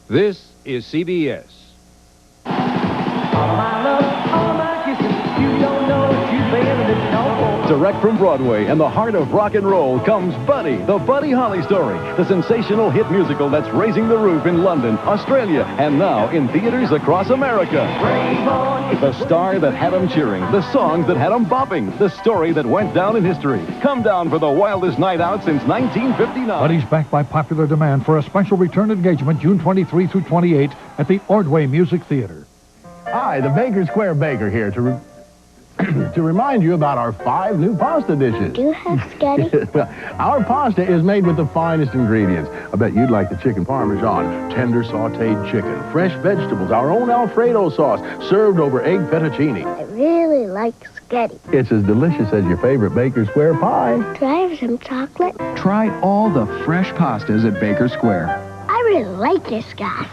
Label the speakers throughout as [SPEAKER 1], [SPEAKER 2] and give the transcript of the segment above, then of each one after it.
[SPEAKER 1] This is CBS.
[SPEAKER 2] Direct from Broadway and the heart of rock and roll comes Buddy, the Buddy Holly story, the sensational hit musical that's raising the roof in London, Australia, and now in theaters across America. The star that had 'em cheering, the songs that had 'em bopping, the story that went down in history. Come down for the wildest night out since 1959.
[SPEAKER 3] Buddy's backed by popular demand for a special return engagement June 23 through 28 at the Ordway Music Theater.
[SPEAKER 4] Hi, the Baker Square Baker here to remind you about our 5 new pasta dishes.
[SPEAKER 5] Do you have spaghetti?
[SPEAKER 4] Our pasta is made with the finest ingredients. I bet you'd like the chicken parmesan, tender sautéed chicken, fresh vegetables, our own Alfredo sauce, served over egg fettuccine.
[SPEAKER 5] I really like spaghetti.
[SPEAKER 4] It's as delicious as your favorite Baker Square pie.
[SPEAKER 5] Do I have some chocolate?
[SPEAKER 6] Try all the fresh pastas at Baker Square.
[SPEAKER 5] I really like this guy.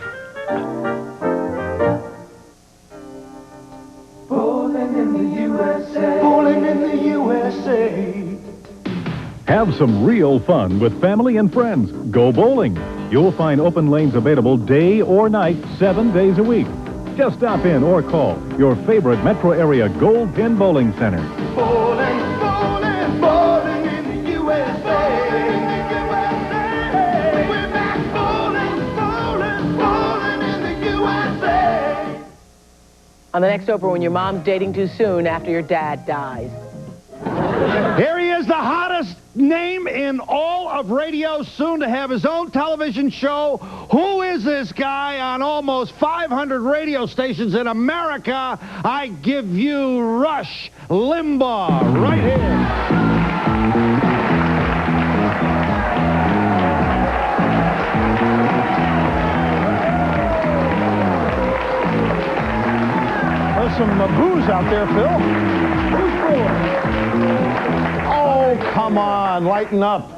[SPEAKER 3] Have some real fun with family and friends. Go bowling. You'll find open lanes available day or night, 7 days a week. Just stop in or call your favorite metro area Gold Pin Bowling Center.
[SPEAKER 7] Bowling, bowling, bowling in the USA. We're back bowling, bowling, bowling in the USA.
[SPEAKER 8] On the next Oprah, when your mom's dating too soon after your dad dies.
[SPEAKER 9] Here he is, the hottest name in all of radio, soon to have his own television show. Who is this guy on almost 500 radio stations in America? I give you Rush Limbaugh right here. There's some booze out there, Phil. Who's booing? Oh, come on, lighten up.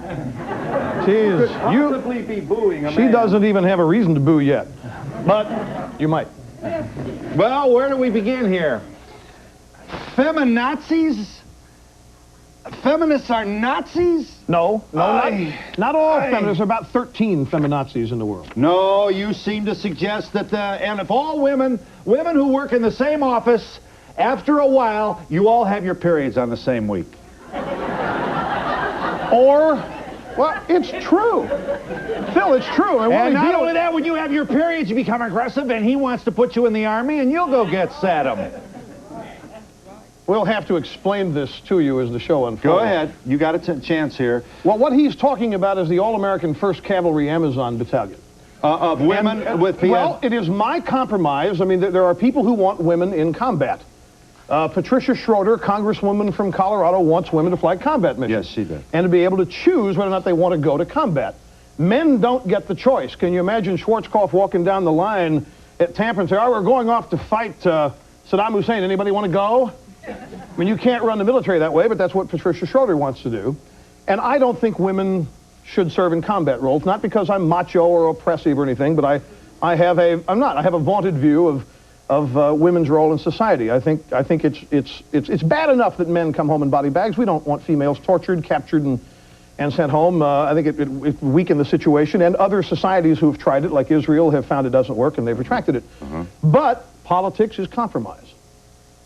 [SPEAKER 9] Jeez,
[SPEAKER 2] Possibly be booing a
[SPEAKER 9] she
[SPEAKER 2] man.
[SPEAKER 9] doesn't even have a reason to boo yet, but you might. Well, where do we begin here? Feminazis? Feminists are Nazis?
[SPEAKER 10] No, not all feminists. There are about 13 feminazis in the world.
[SPEAKER 9] No, you seem to suggest that, and if all women who work in the same office, after a while, you all have your periods on the same week.
[SPEAKER 10] Or, well, it's true. Phil, it's true.
[SPEAKER 9] And not only that, when you have your periods, you become aggressive, and he wants to put you in the army, and you'll go get Saddam.
[SPEAKER 10] We'll have to explain this to you as the show unfolds.
[SPEAKER 9] Go ahead. You got a chance here.
[SPEAKER 10] Well, what he's talking about is the All-American 1st Cavalry Amazon Battalion.
[SPEAKER 9] Of women with...
[SPEAKER 10] Well, it is my compromise. I mean, there are people who want women in combat. Patricia Schroeder, Congresswoman from Colorado, wants women to fly combat missions.
[SPEAKER 9] Yes, she did.
[SPEAKER 10] And to be able to choose whether or not they want to go to combat. Men don't get the choice. Can you imagine Schwarzkopf walking down the line at Tampa and say, oh, we're going off to fight Saddam Hussein. Anybody want to go? I mean, you can't run the military that way, but that's what Patricia Schroeder wants to do. And I don't think women should serve in combat roles, not because I'm macho or oppressive or anything, but I have a vaunted view of women's role in society. I think it's bad enough that men come home in body bags. We don't want females tortured, captured, and sent home. I think it weakened the situation, and other societies who've tried it, like Israel, have found it doesn't work, and they've retracted it. But politics is compromise.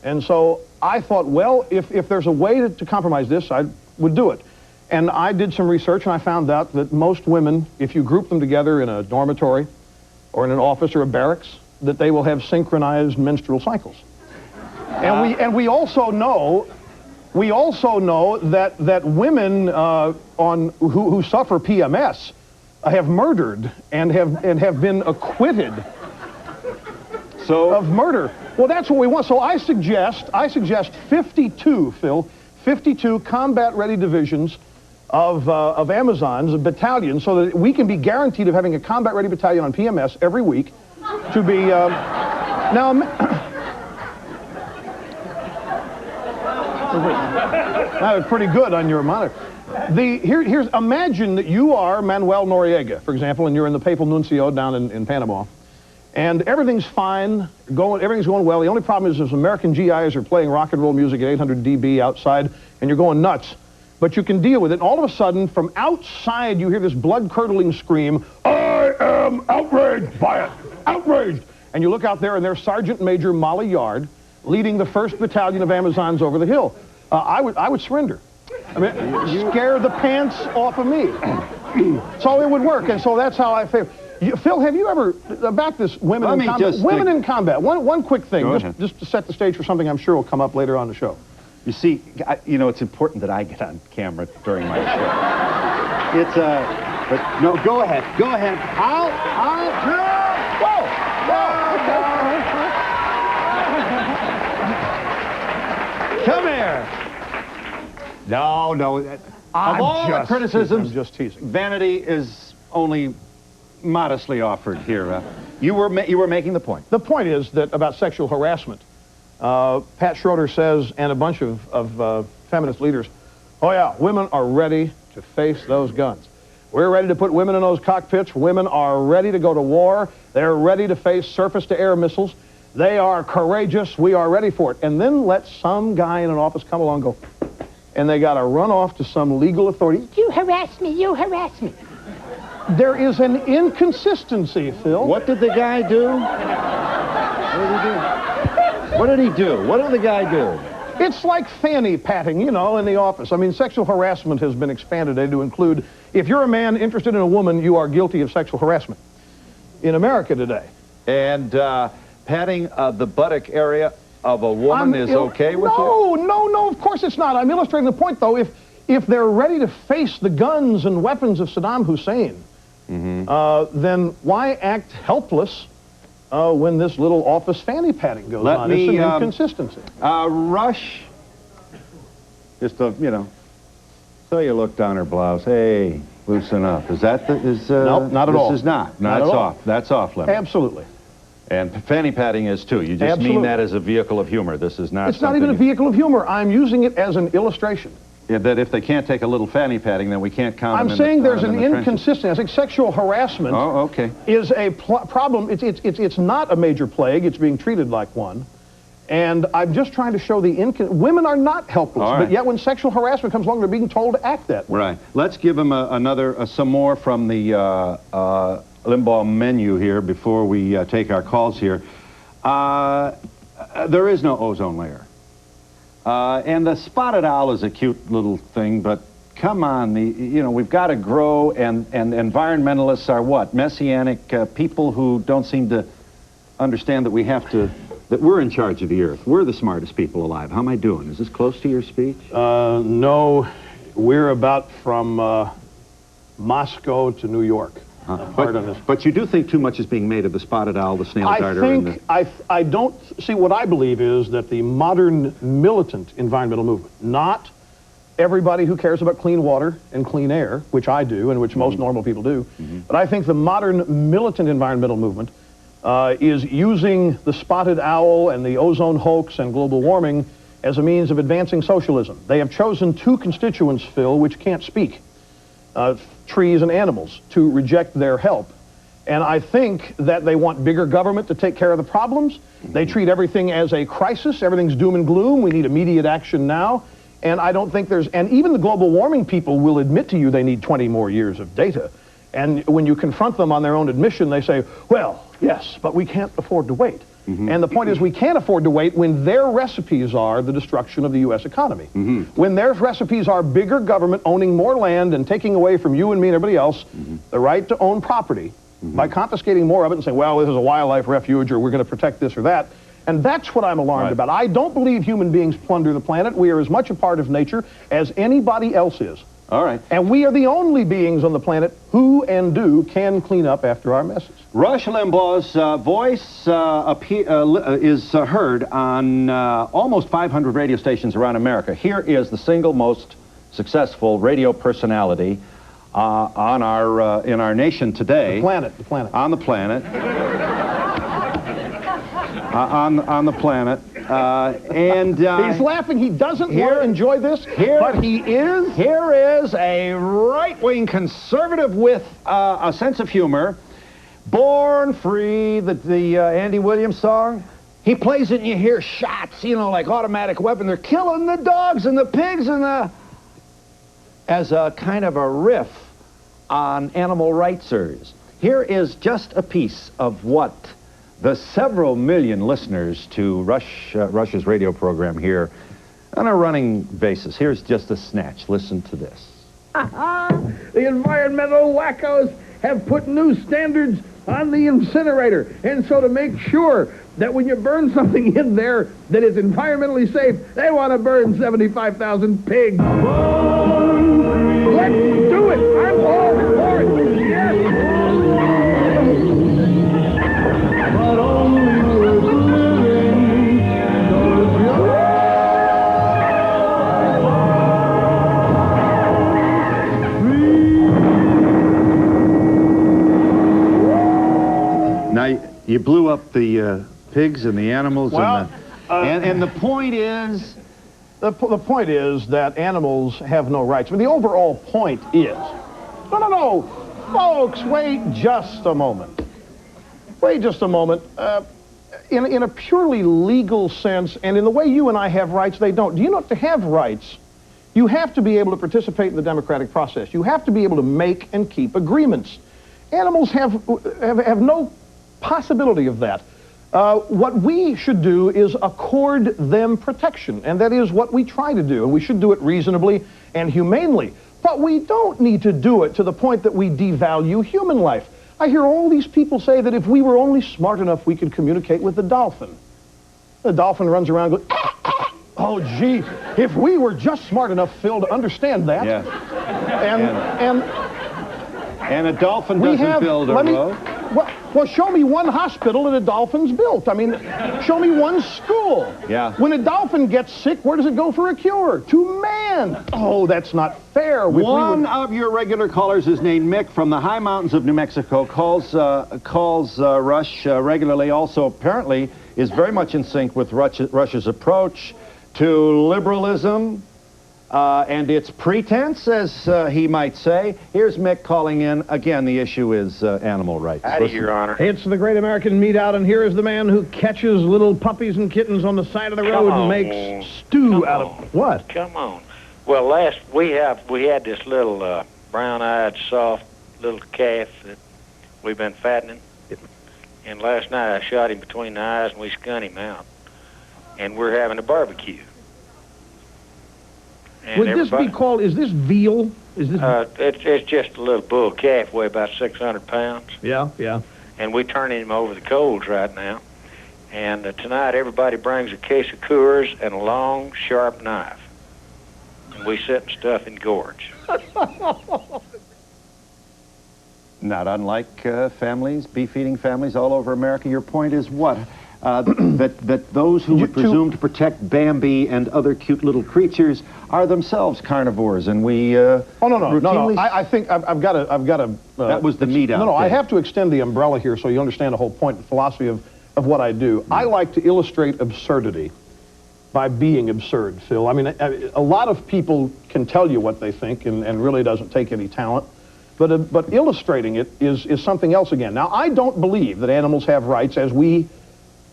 [SPEAKER 10] And so I thought, well, if there's a way to compromise this, I would do it. And I did some research, and I found out that most women, if you group them together in a dormitory or in an office or a barracks, that they will have synchronized menstrual cycles. And we also know that women who suffer PMS have murdered and have been acquitted of murder. Well, that's what we want. So I suggest 52, Phil, 52 combat-ready divisions of Amazons, of battalions, so that we can be guaranteed of having a combat-ready battalion on PMS every week to be... now, that was pretty good on your monitor. Here's imagine that you are Manuel Noriega, for example, and you're in the Papal Nuncio down in Panama. And everything's fine, everything's going well. The only problem is American GIs are playing rock and roll music at 800 dB outside, and you're going nuts. But you can deal with it. And all of a sudden, from outside, you hear this blood-curdling scream, I am outraged by it. outraged. And you look out there, and there's Sergeant Major Molly Yard leading the 1st Battalion of Amazons over the hill. I would surrender. I mean, scare the pants off of me. So it would work, and so that's how I feel. Phil, have you ever, about this women in combat? Women in combat, one quick thing, just to set the stage for something I'm sure will come up later on the show.
[SPEAKER 1] You see, you know, it's important that I get on camera during my show. It's, but no, go ahead. Whoa!
[SPEAKER 9] Come here. No. Of all the criticisms,
[SPEAKER 10] I'm just teasing.
[SPEAKER 1] Vanity is only modestly offered here. You were making the point.
[SPEAKER 10] The point is that about sexual harassment, Pat Schroeder says, and a bunch of feminist leaders, oh yeah, women are ready to face those guns. We're ready to put women in those cockpits. Women are ready to go to war. They're ready to face surface-to-air missiles. They are courageous. We are ready for it. And then let some guy in an office come along and go, and they got to run off to some legal authority. You harass me, you harass me. There is an inconsistency, Phil.
[SPEAKER 1] What did the guy do? What did he do? What did the guy do?
[SPEAKER 10] It's like fanny patting, you know, in the office. I mean, sexual harassment has been expanded to include, if you're a man interested in a woman, you are guilty of sexual harassment in America today.
[SPEAKER 1] And patting the buttock area of a woman is okay with you?
[SPEAKER 10] No, of course it's not. I'm illustrating the point, though. If they're ready to face the guns and weapons of Saddam Hussein, then why act helpless when this little office fanny patting goes on? It's an inconsistency.
[SPEAKER 1] Rush, just to, you know, so you look down her blouse, hey, loosen up. Is that the,
[SPEAKER 10] nope, not at all.
[SPEAKER 1] This is not. No, that's off. That's off limits.
[SPEAKER 10] Absolutely.
[SPEAKER 1] And fanny patting is too. You just mean that as a vehicle of humor. This is not.
[SPEAKER 10] It's not even a vehicle of humor. I'm using it as an illustration.
[SPEAKER 1] Yeah, that if they can't take a little fanny patting, then we can't count them.
[SPEAKER 10] I'm saying there's an inconsistency. I think sexual harassment is a problem. It's not a major plague. It's being treated like one. And I'm just trying to show women are not helpless, but yet when sexual harassment comes along, they're being told to act that way.
[SPEAKER 1] Right. Let's give them some more from the Limbaugh menu here before we take our calls here. There is no ozone layer. And the spotted owl is a cute little thing, but come on, we've got to grow, and environmentalists are what? Messianic people who don't seem to understand that that we're in charge of the earth. We're the smartest people alive. How am I doing? Is this close to your speech?
[SPEAKER 10] No, we're about from Moscow to New York.
[SPEAKER 1] But you do think too much is being made of the spotted owl, the snail darter,
[SPEAKER 10] I don't see. What I believe is that the modern militant environmental movement, not everybody who cares about clean water and clean air, which I do and which most normal people do, but I think the modern militant environmental movement is using the spotted owl and the ozone hoax and global warming as a means of advancing socialism. They have chosen two constituents, Phil, which can't speak. Trees and animals, to reject their help. And I think that they want bigger government to take care of the problems. They treat everything as a crisis. Everything's doom and gloom. We need immediate action now. And I don't think and even the global warming people will admit to you they need 20 more years of data. And when you confront them on their own admission, they say, well, yes, but we can't afford to wait. And the point is, we can't afford to wait when their recipes are the destruction of the U.S. economy. When their recipes are bigger government owning more land and taking away from you and me and everybody else the right to own property by confiscating more of it and saying, well, this is a wildlife refuge or we're going to protect this or that. And that's what I'm alarmed about. I don't believe human beings plunder the planet. We are as much a part of nature as anybody else is.
[SPEAKER 1] All right.
[SPEAKER 10] And we are the only beings on the planet who and can clean up after our messes.
[SPEAKER 1] Rush Limbaugh's voice is heard on almost 500 radio stations around America. Here is the single most successful radio personality in our nation today.
[SPEAKER 10] The planet.
[SPEAKER 1] On the planet. on the planet. And
[SPEAKER 10] he's laughing. He doesn't want to enjoy this, but he is.
[SPEAKER 1] Here is a right-wing conservative with a sense of humor. Born Free, the Andy Williams song. He plays it and you hear shots, like automatic weapon. They're killing the dogs and the pigs and as a kind of a riff on animal rightsers. Here is just a piece of what the several million listeners to Rush's radio program here on a running basis. Here's just a snatch. Listen to this.
[SPEAKER 4] The environmental wackos have put new standards on the incinerator. And so to make sure that when you burn something in there that is environmentally safe, they want to burn 75,000 pigs. Let's do it! I'm all for it! Yes! But only worth living.
[SPEAKER 1] Now, you blew up the pigs and the animals,
[SPEAKER 10] Well,
[SPEAKER 1] and the point is...
[SPEAKER 10] The point is that animals have no rights. I mean, the overall point is... No. Folks, wait just a moment. Wait just a moment. In a purely legal sense, and in the way you and I have rights, they don't. Do you know, to have rights, you have to be able to participate in the democratic process. You have to be able to make and keep agreements. Animals have no possibility of that. What we should do is accord them protection, and that is what we try to do, and we should do it reasonably and humanely. But we don't need to do it to the point that we devalue human life. I hear all these people say that if we were only smart enough, we could communicate with the dolphin. The dolphin runs around and goes, ah, ah. Oh, gee, if we were just smart enough, Phil, to understand that.
[SPEAKER 1] Yeah.
[SPEAKER 10] And
[SPEAKER 1] a dolphin doesn't build a road.
[SPEAKER 10] Well, show me one hospital that a dolphin's built. I mean, show me one school.
[SPEAKER 1] Yeah.
[SPEAKER 10] When a dolphin gets sick, where does it go for a cure? To man. Oh, that's not fair.
[SPEAKER 1] One of your regular callers is named Mick from the high mountains of New Mexico. Calls Rush regularly. Also, apparently, is very much in sync with Rush's approach to liberalism. And its pretense, as he might say. Here's Mick calling in. Again, the issue is animal rights.
[SPEAKER 11] Howdy, Your Honor.
[SPEAKER 10] It's the Great American Meat Out, and here is the man who catches little puppies and kittens on the side of the road and makes stew out of... What?
[SPEAKER 11] Come on. Well, we had this little brown-eyed, soft little calf that we've been fattening. And last night I shot him between the eyes and we skunned him out. And we're having a barbecue. And
[SPEAKER 10] would this be called, is this veal? Is this...
[SPEAKER 11] It's just a little bull calf, weigh about 600 pounds.
[SPEAKER 10] Yeah.
[SPEAKER 11] And we're turning him over the coals right now. And tonight everybody brings a case of Coors and a long, sharp knife. And we sit and stuff and gorge.
[SPEAKER 1] Not unlike families, beef-eating families all over America. Your point is what? That those who would presume to protect Bambi and other cute little creatures are themselves carnivores, and we
[SPEAKER 10] no. I think I've got to.
[SPEAKER 1] That was the meat out.
[SPEAKER 10] No, I have to extend the umbrella here so you understand the whole point, the philosophy of what I do. I like to illustrate absurdity by being absurd, Phil. I mean, a lot of people can tell you what they think, and really doesn't take any talent. But illustrating it is something else again. Now, I don't believe that animals have rights as we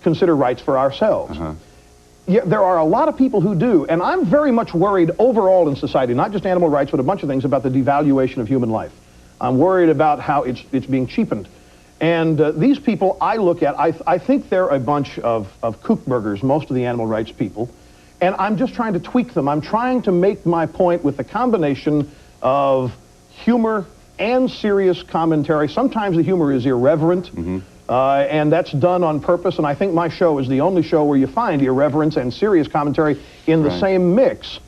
[SPEAKER 10] consider rights for ourselves. Yeah, there are a lot of people who do, and I'm very much worried overall in society, not just animal rights, but a bunch of things about the devaluation of human life. I'm worried about how it's being cheapened. And these people I look at, I think they're a bunch of kookburgers, most of the animal rights people, and I'm just trying to tweak them. I'm trying to make my point with a combination of humor and serious commentary. Sometimes the humor is irreverent, and that's done on purpose, and I think my show is the only show where you find irreverence and serious commentary in the same mix.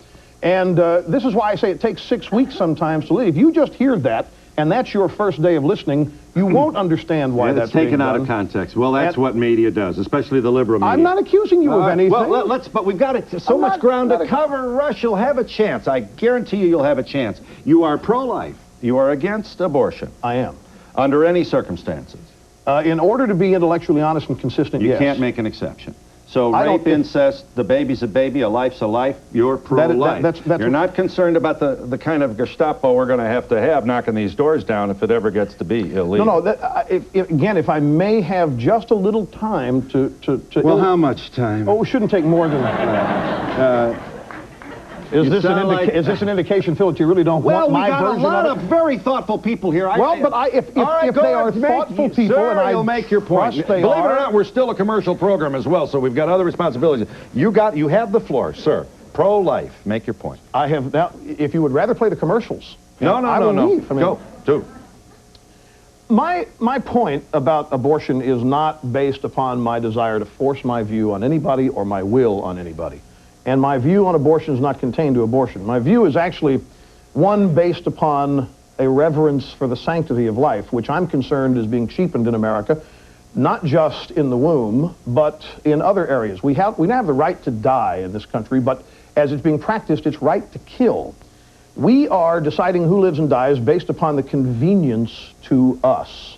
[SPEAKER 10] And this is why I say it takes 6 weeks sometimes to leave. You just heard that, and that's your first day of listening. You won't understand why that's
[SPEAKER 1] taken out of context. Well, that's what media does, especially the liberal media.
[SPEAKER 10] I'm not accusing you of anything.
[SPEAKER 1] Well, but we've got so much ground to cover. Rush, you'll have a chance. I guarantee you'll have a chance. You are pro-life. You are against abortion.
[SPEAKER 10] I am.
[SPEAKER 1] Under any circumstances.
[SPEAKER 10] In order to be intellectually honest and consistent,
[SPEAKER 1] yes. You can't make an exception. So rape, incest, the baby's a baby, a life's a life, you're pro-life. You're not concerned about the kind of Gestapo we're going to have knocking these doors down if it ever gets to be illegal.
[SPEAKER 10] No, again, if I may have just a little time to
[SPEAKER 1] well, how much time?
[SPEAKER 10] Oh, it shouldn't take more than that. Is this an indication, Phil, that you really don't want my version of it?
[SPEAKER 1] Well, we got a lot of very thoughtful people here.
[SPEAKER 10] If they are thoughtful people,
[SPEAKER 1] sir, you'll make your point. Believe it or not, we're still a commercial program as well, so we've got other responsibilities. You have the floor, sir. Pro-life. Make your point.
[SPEAKER 10] I have now. If you would rather play the commercials,
[SPEAKER 1] no.
[SPEAKER 10] Leave.
[SPEAKER 1] Go. Do.
[SPEAKER 10] My point about abortion is not based upon my desire to force my view on anybody or my will on anybody. And my view on abortion is not contained to abortion. My view is actually one based upon a reverence for the sanctity of life, which I'm concerned is being cheapened in America, not just in the womb, but in other areas. We now have the right to die in this country, but as it's being practiced, it's right to kill. We are deciding who lives and dies based upon the convenience to us.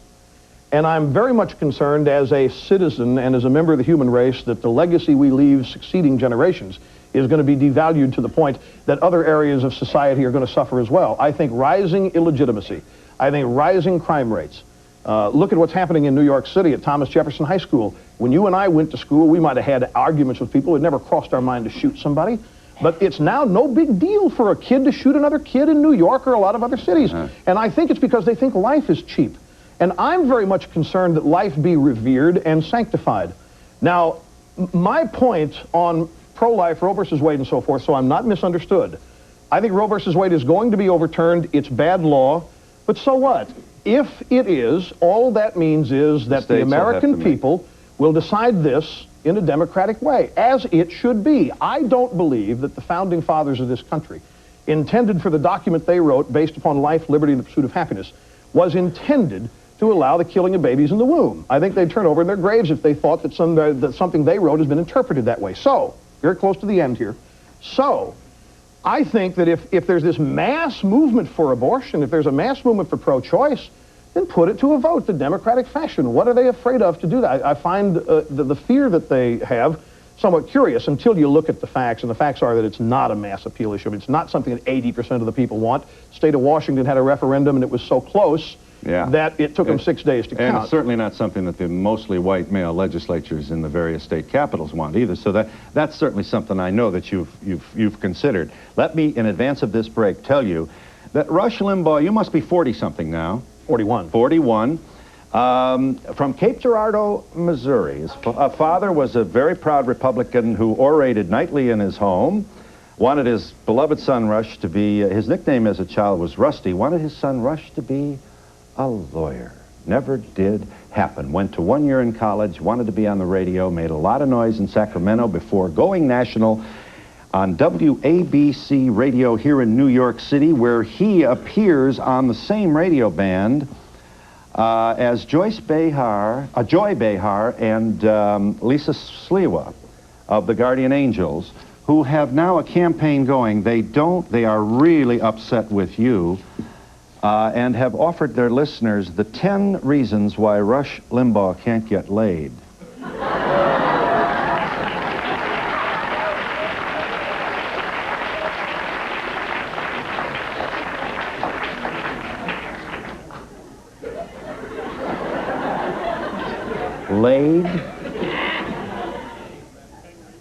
[SPEAKER 10] And I'm very much concerned as a citizen and as a member of the human race that the legacy we leave succeeding generations is going to be devalued to the point that other areas of society are going to suffer as well. I think rising illegitimacy, I think rising crime rates. Look at what's happening in New York City at Thomas Jefferson High School. When you and I went to school, we might have had arguments with people. It never crossed our mind to shoot somebody. But it's now no big deal for a kid to shoot another kid in New York or a lot of other cities. And I think it's because they think life is cheap. And I'm very much concerned that life be revered and sanctified. Now, my point on pro-life, Roe versus Wade and so forth, so I'm not misunderstood. I think Roe versus Wade is going to be overturned. It's bad law. But so what? If it is, all that means is that the American people will decide this in a democratic way, as it should be. I don't believe that the founding fathers of this country intended for the document they wrote based upon life, liberty, and the pursuit of happiness was intended to allow the killing of babies in the womb. I think they'd turn over in their graves if they thought that something they wrote has been interpreted that way. So, very close to the end here. So, I think that if there's this mass movement for abortion, if there's a mass movement for pro-choice, then put it to a vote, the democratic fashion. What are they afraid of to do that? I find the fear that they have somewhat curious until you look at the facts, and the facts are that it's not a mass appeal issue. It's not something that 80% of the people want. The state of Washington had a referendum, and it was so close that it took them 6 days to count.
[SPEAKER 1] And it's certainly not something that the mostly white male legislatures in the various state capitals want either. So that's certainly something I know that you've considered. Let me, in advance of this break, tell you that Rush Limbaugh, you must be 40-something now.
[SPEAKER 10] 41.
[SPEAKER 1] 41. From Cape Girardeau, Missouri. His father was a very proud Republican who orated nightly in his home. Wanted his beloved son Rush to be, his nickname as a child was Rusty, wanted his son Rush to be a lawyer. Never did happen. Went to 1 year in college, wanted to be on the radio, made a lot of noise in Sacramento before going national on WABC radio here in New York City, where he appears on the same radio band as Joy Behar and Lisa Sliwa of the Guardian Angels, who have now a campaign going. They are really upset with you and have offered their listeners the 10 reasons why Rush Limbaugh can't get laid.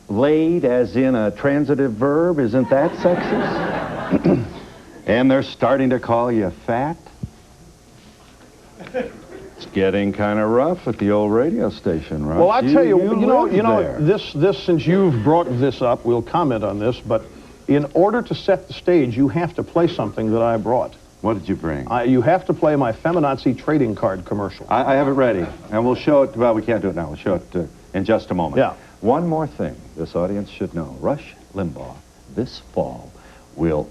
[SPEAKER 1] Laid as in a transitive verb, isn't that sexist? And they're starting to call you fat. It's getting kind of rough at the old radio station, right?
[SPEAKER 10] Well, I tell you, this since you've brought this up, we'll comment on this, but in order to set the stage, you have to play something that I brought.
[SPEAKER 1] What did you bring?
[SPEAKER 10] You have to play my feminazi trading card commercial.
[SPEAKER 1] I have it ready, and we'll show it. Well, we can't do it now. We'll show it in just a moment.
[SPEAKER 10] Yeah.
[SPEAKER 1] One more thing this audience should know. Rush Limbaugh this fall will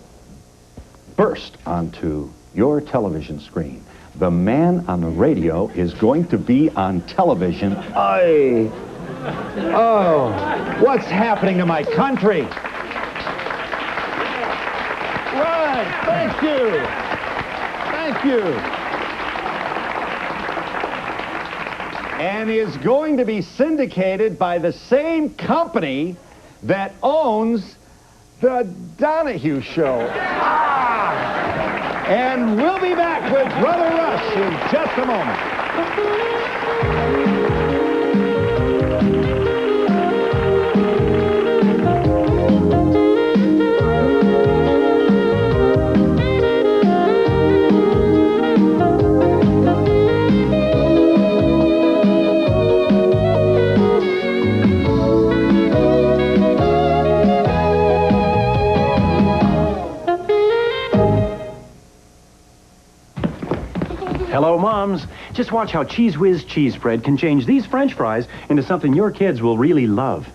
[SPEAKER 1] burst onto your television screen. The man on the radio is going to be on television. Oh, what's happening to my country?
[SPEAKER 10] Right, thank you. Thank you.
[SPEAKER 1] And is going to be syndicated by the same company that owns the Donahue Show. And we'll be back with Brother Rush in just a moment.
[SPEAKER 12] Just watch how Cheese Whiz cheese spread can change these French fries into something your kids will really love.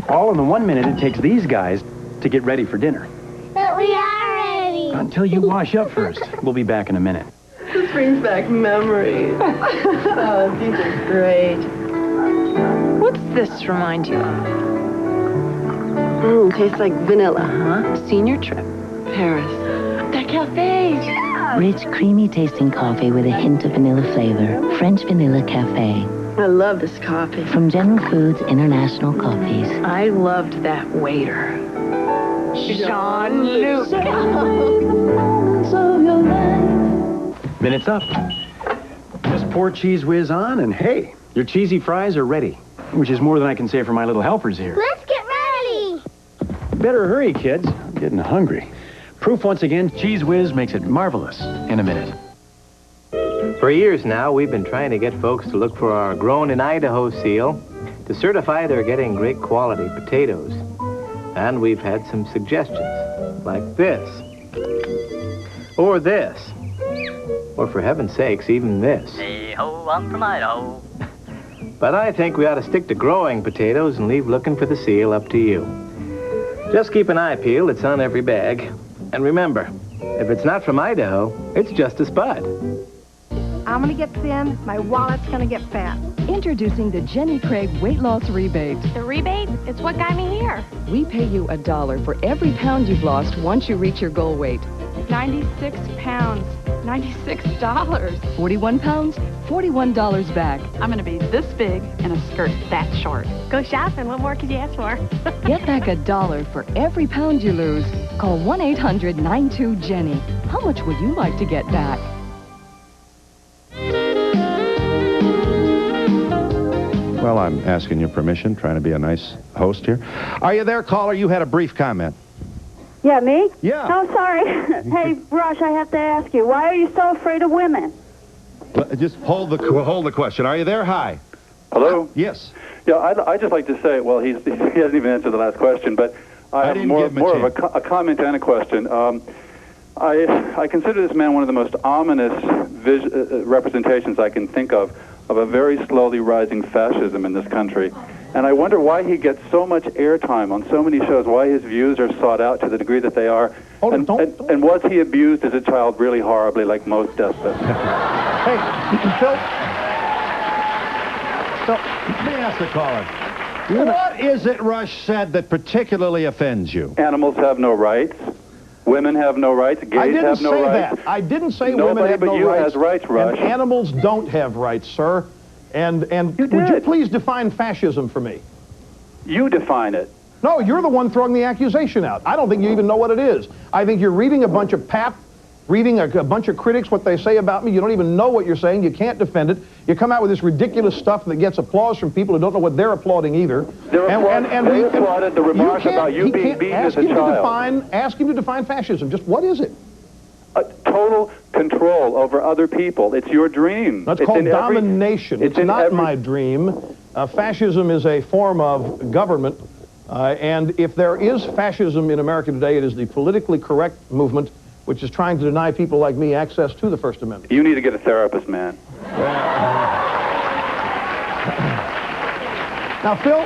[SPEAKER 12] All in the 1 minute it takes these guys to get ready for dinner.
[SPEAKER 5] But we are ready.
[SPEAKER 12] Until you wash up first. We'll be back in a minute.
[SPEAKER 13] This brings back memories. Oh, these are great. What's this remind you of? Tastes like vanilla, huh? Senior trip. Paris. That cafe. Yeah.
[SPEAKER 14] Rich, creamy tasting coffee with a hint of vanilla flavor. French Vanilla Cafe.
[SPEAKER 13] I love this coffee.
[SPEAKER 14] From General Foods International Coffees.
[SPEAKER 13] I loved that waiter. Jean-Luc.
[SPEAKER 12] Minute's up. Just pour Cheese Whiz on, and hey, your cheesy fries are ready. Which is more than I can say for my little helpers here.
[SPEAKER 5] Let's get ready.
[SPEAKER 12] Better hurry, kids. I'm getting hungry. Proof once again, Cheese Whiz makes it marvelous in a minute.
[SPEAKER 15] For years now, we've been trying to get folks to look for our grown in Idaho seal to certify they're getting great quality potatoes. And we've had some suggestions, like this, or this, or for heaven's sakes, even this.
[SPEAKER 16] Hey ho, I'm from Idaho.
[SPEAKER 15] But I think we ought to stick to growing potatoes and leave looking for the seal up to you. Just keep an eye peeled, it's on every bag. And remember, if it's not from Idaho, it's just a spud.
[SPEAKER 17] I'm gonna get thin, my wallet's gonna get fat.
[SPEAKER 18] Introducing the Jenny Craig Weight Loss Rebate.
[SPEAKER 17] The rebate? It's what got me here.
[SPEAKER 18] We pay you $1 for every pound you've lost once you reach your goal weight.
[SPEAKER 17] 96 pounds, $96.
[SPEAKER 18] 41 pounds, $41 back.
[SPEAKER 17] I'm gonna be this big in a skirt that short. Go shopping, what more could you ask for?
[SPEAKER 18] Get back $1 for every pound you lose. Call 1-800-92-JENNY. How much would you like to get back?
[SPEAKER 1] Well, I'm asking your permission, trying to be a nice host here. Are you there, caller? You had a brief comment.
[SPEAKER 19] Yeah, me?
[SPEAKER 1] Yeah.
[SPEAKER 19] Oh, sorry. Hey, Rush, I have to ask you, why are you so afraid of women?
[SPEAKER 1] Just hold the question. Are you there? Hi.
[SPEAKER 20] Hello?
[SPEAKER 1] Yes.
[SPEAKER 20] Yeah, I'd just like to say, well, he hasn't even answered the last question, but I have more of a comment and a question. I consider this man one of the most ominous representations I can think of a very slowly rising fascism in this country. And I wonder why he gets so much airtime on so many shows, why his views are sought out to the degree that they are. And was he abused as a child really horribly, like most despots?
[SPEAKER 10] Hey, Phil,
[SPEAKER 1] let me ask the caller. What is it Rush said that particularly offends you?
[SPEAKER 20] Animals have no rights. Women have no rights. Gays have no rights.
[SPEAKER 10] I didn't say women have no rights.
[SPEAKER 20] Nobody but you has rights, Rush.
[SPEAKER 10] And animals don't have rights, sir. And would you please define fascism for me?
[SPEAKER 20] You define it.
[SPEAKER 10] No, you're the one throwing the accusation out. I don't think you even know what it is. I think you're reading a bunch of pap, reading a bunch of critics, what they say about me. You don't even know what you're saying. You can't defend it. You come out with this ridiculous stuff that gets applause from people who don't know what they're applauding either.
[SPEAKER 20] They applauded the remark about you being beaten as a child.
[SPEAKER 10] Ask him to define fascism. Just what is it?
[SPEAKER 20] Total control over other people. It's your dream.
[SPEAKER 10] That's called domination. It's not my dream. Fascism is a form of government. And if there is fascism in America today, it is the politically correct movement which is trying to deny people like me access to the First Amendment.
[SPEAKER 20] You need to get a therapist, man.
[SPEAKER 10] Now, Phil,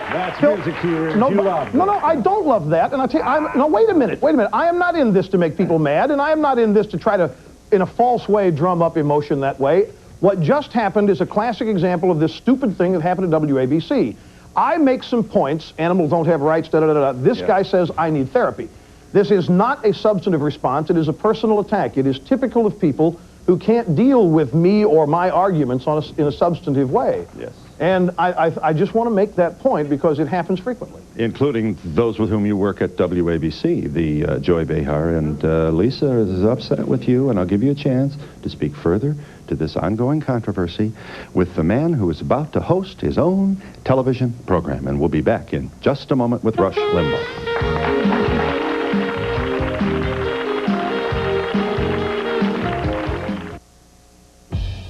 [SPEAKER 1] music to your ears.
[SPEAKER 10] No,
[SPEAKER 1] You love
[SPEAKER 10] no, I don't love that. And I tell you, no, wait a minute. I am not in this to make people mad, and I am not in this to try to, in a false way, drum up emotion that way. What just happened is a classic example of this stupid thing that happened at WABC. I make some points. Animals don't have rights. This guy says I need therapy. This is not a substantive response. It is a personal attack. It is typical of people who can't deal with me or my arguments in a substantive way.
[SPEAKER 1] Yes.
[SPEAKER 10] And I just want to make that point because it happens frequently.
[SPEAKER 1] Including those with whom you work at WABC. The Joy Behar and Lisa is upset with you, and I'll give you a chance to speak further to this ongoing controversy with the man who is about to host his own television program. And we'll be back in just a moment with Rush Limbaugh.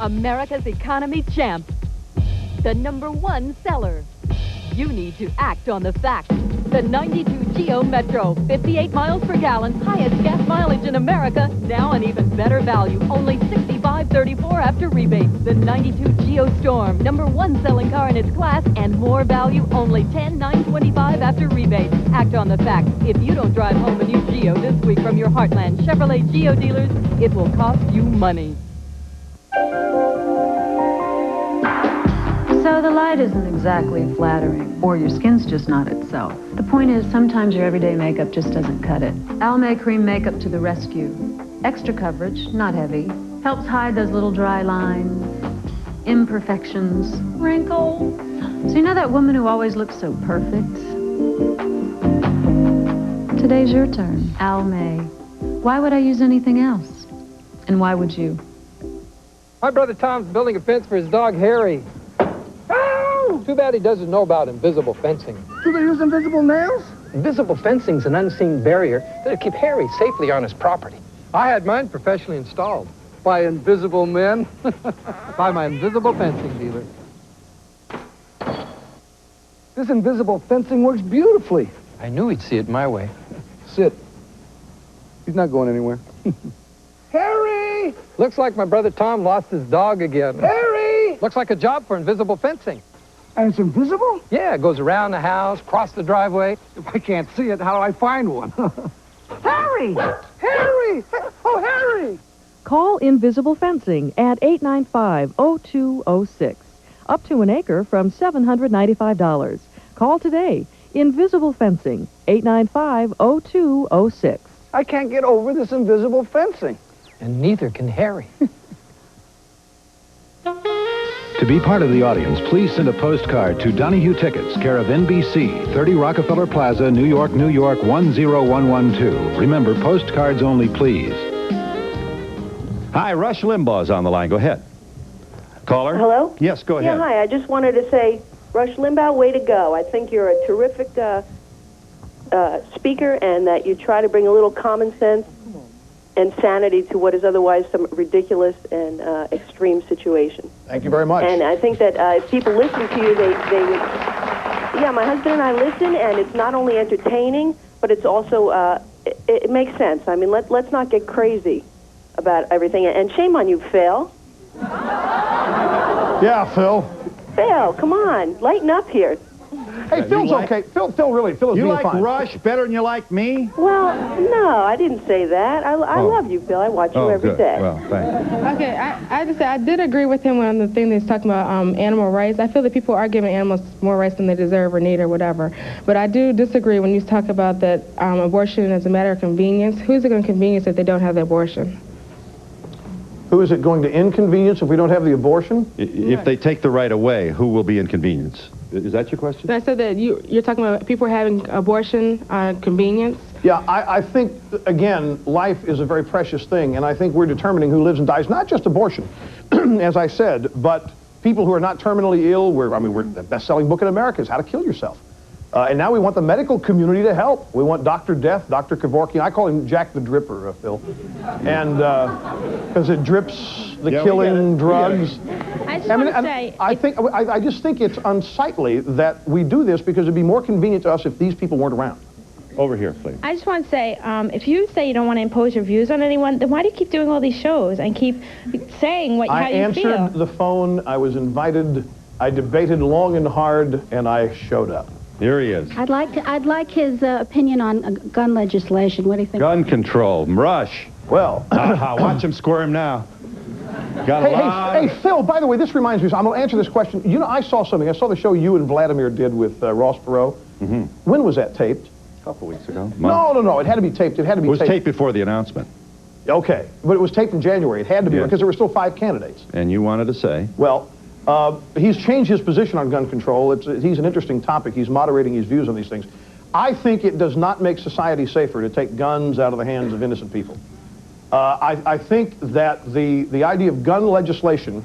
[SPEAKER 21] America's economy champ. The #1 seller. You need to act on the facts. The 92 Geo Metro, 58 miles per gallon, highest gas mileage in America, now an even better value, only $65. $634 after rebate. The 92 Geostorm, #1 selling car in its class, and more value, only $10,925 after rebate. Act on the fact. If you don't drive home a new Geo this week from your Heartland Chevrolet Geo dealers, it will cost you money.
[SPEAKER 6] So the light isn't exactly flattering, or your skin's just not itself. The point is, sometimes your everyday makeup just doesn't cut it. Almay Cream Makeup to the rescue. Extra coverage, not heavy. Helps hide those little dry lines, imperfections, wrinkles. So you know that woman who always looks so perfect? Today's your turn. Almay. Why would I use anything else? And why would you?
[SPEAKER 22] My brother Tom's building a fence for his dog Harry. Too bad he doesn't know about invisible fencing.
[SPEAKER 4] Do they use invisible nails?
[SPEAKER 22] Invisible fencing's an unseen barrier that'll keep Harry safely on his property. I had mine professionally installed. By invisible men. By my invisible fencing dealer.
[SPEAKER 4] This invisible fencing works beautifully.
[SPEAKER 22] I knew he'd see it my way.
[SPEAKER 4] Sit. He's not going anywhere. Harry!
[SPEAKER 22] Looks like my brother Tom lost his dog again.
[SPEAKER 4] Harry!
[SPEAKER 22] Looks like a job for invisible fencing.
[SPEAKER 4] And it's invisible?
[SPEAKER 22] Yeah, it goes around the house, across the driveway.
[SPEAKER 4] If I can't see it, how do I find one? Harry! Harry! Oh, Harry!
[SPEAKER 23] Call Invisible Fencing at 895-0206. Up to an acre from $795. Call today. Invisible Fencing, 895-0206.
[SPEAKER 4] I can't get over this invisible fencing.
[SPEAKER 22] And neither can Harry.
[SPEAKER 2] To be part of the audience, please send a postcard to Donahue Tickets, care of NBC, 30 Rockefeller Plaza, New York, New York, 10112. Remember, postcards only, please.
[SPEAKER 1] Hi, Rush Limbaugh's on the line. Go ahead. Caller?
[SPEAKER 24] Hello?
[SPEAKER 1] Yes, go ahead.
[SPEAKER 24] Yeah, hi. I just wanted to say, Rush Limbaugh, way to go. I think you're a terrific speaker, and that you try to bring a little common sense and sanity to what is otherwise some ridiculous and extreme situation.
[SPEAKER 10] Thank you very much.
[SPEAKER 24] And I think that if people listen to you, they would... Yeah, my husband and I listen, and it's not only entertaining, but it's also... it makes sense. I mean, let's not get crazy about everything. And shame on you, Phil.
[SPEAKER 10] Yeah, Phil.
[SPEAKER 24] Phil, come on. Lighten up here.
[SPEAKER 10] Hey, Phil's okay. Phil is
[SPEAKER 1] You
[SPEAKER 10] being
[SPEAKER 1] like
[SPEAKER 10] fine.
[SPEAKER 1] Rush better than you like me?
[SPEAKER 24] Well, no, I didn't say that. I love you, Phil. I watch you every day.
[SPEAKER 1] Well, thank you.
[SPEAKER 25] Okay, I just said I did agree with him on the thing that's talking about animal rights. I feel that people are giving animals more rights than they deserve or need or whatever. But I do disagree when you talk about that abortion is a matter of convenience. Who's it going to convenience if they don't have the abortion?
[SPEAKER 10] Who is it going to inconvenience if we don't have the abortion?
[SPEAKER 1] If they take the right away, who will be inconvenienced? Is that your question?
[SPEAKER 25] I said that you're talking about people having abortion on convenience.
[SPEAKER 10] Yeah, I think, again, life is a very precious thing, and I think we're determining who lives and dies, not just abortion, as I said, but people who are not terminally ill. We're the best-selling book in America is How to Kill Yourself. And now we want the medical community to help. We want Dr. Death, Dr. Kevorkian. I call him Jack the Dripper, Phil. And because it drips the killing drugs.
[SPEAKER 26] I just want to say...
[SPEAKER 10] I just think it's unsightly that we do this because it'd be more convenient to us if these people weren't around.
[SPEAKER 1] Over here, please.
[SPEAKER 26] I just want to say, if you say you don't want to impose your views on anyone, then why do you keep doing all these shows and keep saying how you feel?
[SPEAKER 10] I answered the phone. I was invited. I debated long and hard, and I showed up.
[SPEAKER 1] Here he is.
[SPEAKER 27] I'd like his opinion on gun legislation. What do you think?
[SPEAKER 1] Gun control. Rush.
[SPEAKER 10] Well,
[SPEAKER 1] watch him squirm now. Got a lot.
[SPEAKER 10] Hey, Phil, by the way, this reminds me, so I'm going to answer this question. You know, I saw something. I saw the show you and Vladimir did with Ross Perot.
[SPEAKER 1] Mm-hmm.
[SPEAKER 10] When was that taped?
[SPEAKER 1] A couple weeks ago.
[SPEAKER 10] No. It had to be taped. It
[SPEAKER 1] was taped before the announcement.
[SPEAKER 10] Okay. But it was taped in January. It had to be because there were still 5 candidates.
[SPEAKER 1] And you wanted to say?
[SPEAKER 10] Well, he's changed his position on gun control. He's an interesting topic. He's moderating his views on these things. I think it does not make society safer to take guns out of the hands of innocent people. I think that the idea of gun legislation,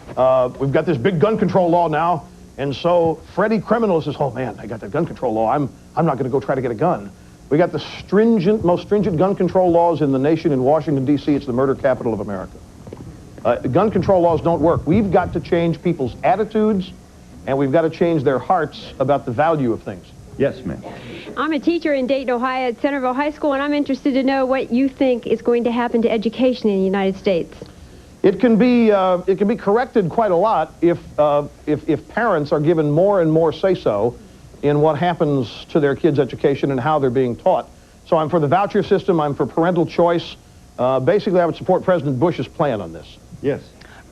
[SPEAKER 10] we've got this big gun control law now, and so Freddie Criminal says, oh man, I got that gun control law. I'm not going to go try to get a gun. We got the most stringent gun control laws in the nation in Washington, D.C. It's the murder capital of America. Gun control laws don't work. We've got to change people's attitudes, and we've got to change their hearts about the value of things.
[SPEAKER 1] Yes, ma'am.
[SPEAKER 28] I'm a teacher in Dayton, Ohio at Centerville High School, and I'm interested to know what you think is going to happen to education in the United States.
[SPEAKER 10] It can be corrected quite a lot if parents are given more and more say-so in what happens to their kids' education and how they're being taught. So I'm for the voucher system. I'm for parental choice. Basically, I would support President Bush's plan on this.
[SPEAKER 1] Yes.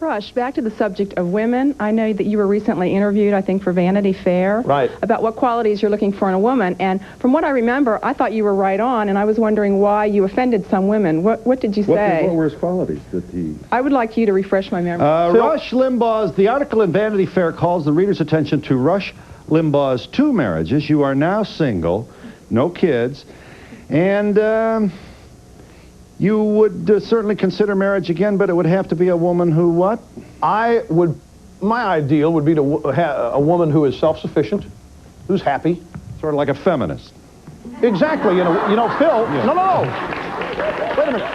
[SPEAKER 3] Rush, back to the subject of women. I know that you were recently interviewed, I think, for Vanity Fair.
[SPEAKER 10] Right.
[SPEAKER 3] About what qualities you're looking for in a woman. And from what I remember, I thought you were right on, and I was wondering why you offended some women. What did you say?
[SPEAKER 5] What were his qualities that he...
[SPEAKER 3] I would like you to refresh my memory.
[SPEAKER 1] Rush Limbaugh's, the article in Vanity Fair calls the reader's attention to Rush Limbaugh's 2 marriages. You are now single, no kids, and you would certainly consider marriage again, but it would have to be a woman who what?
[SPEAKER 10] My ideal would be to have a woman who is self-sufficient, who's happy.
[SPEAKER 1] Sort of like a feminist.
[SPEAKER 10] Exactly. You know, Phil,
[SPEAKER 1] Yeah.
[SPEAKER 10] No. Wait a minute.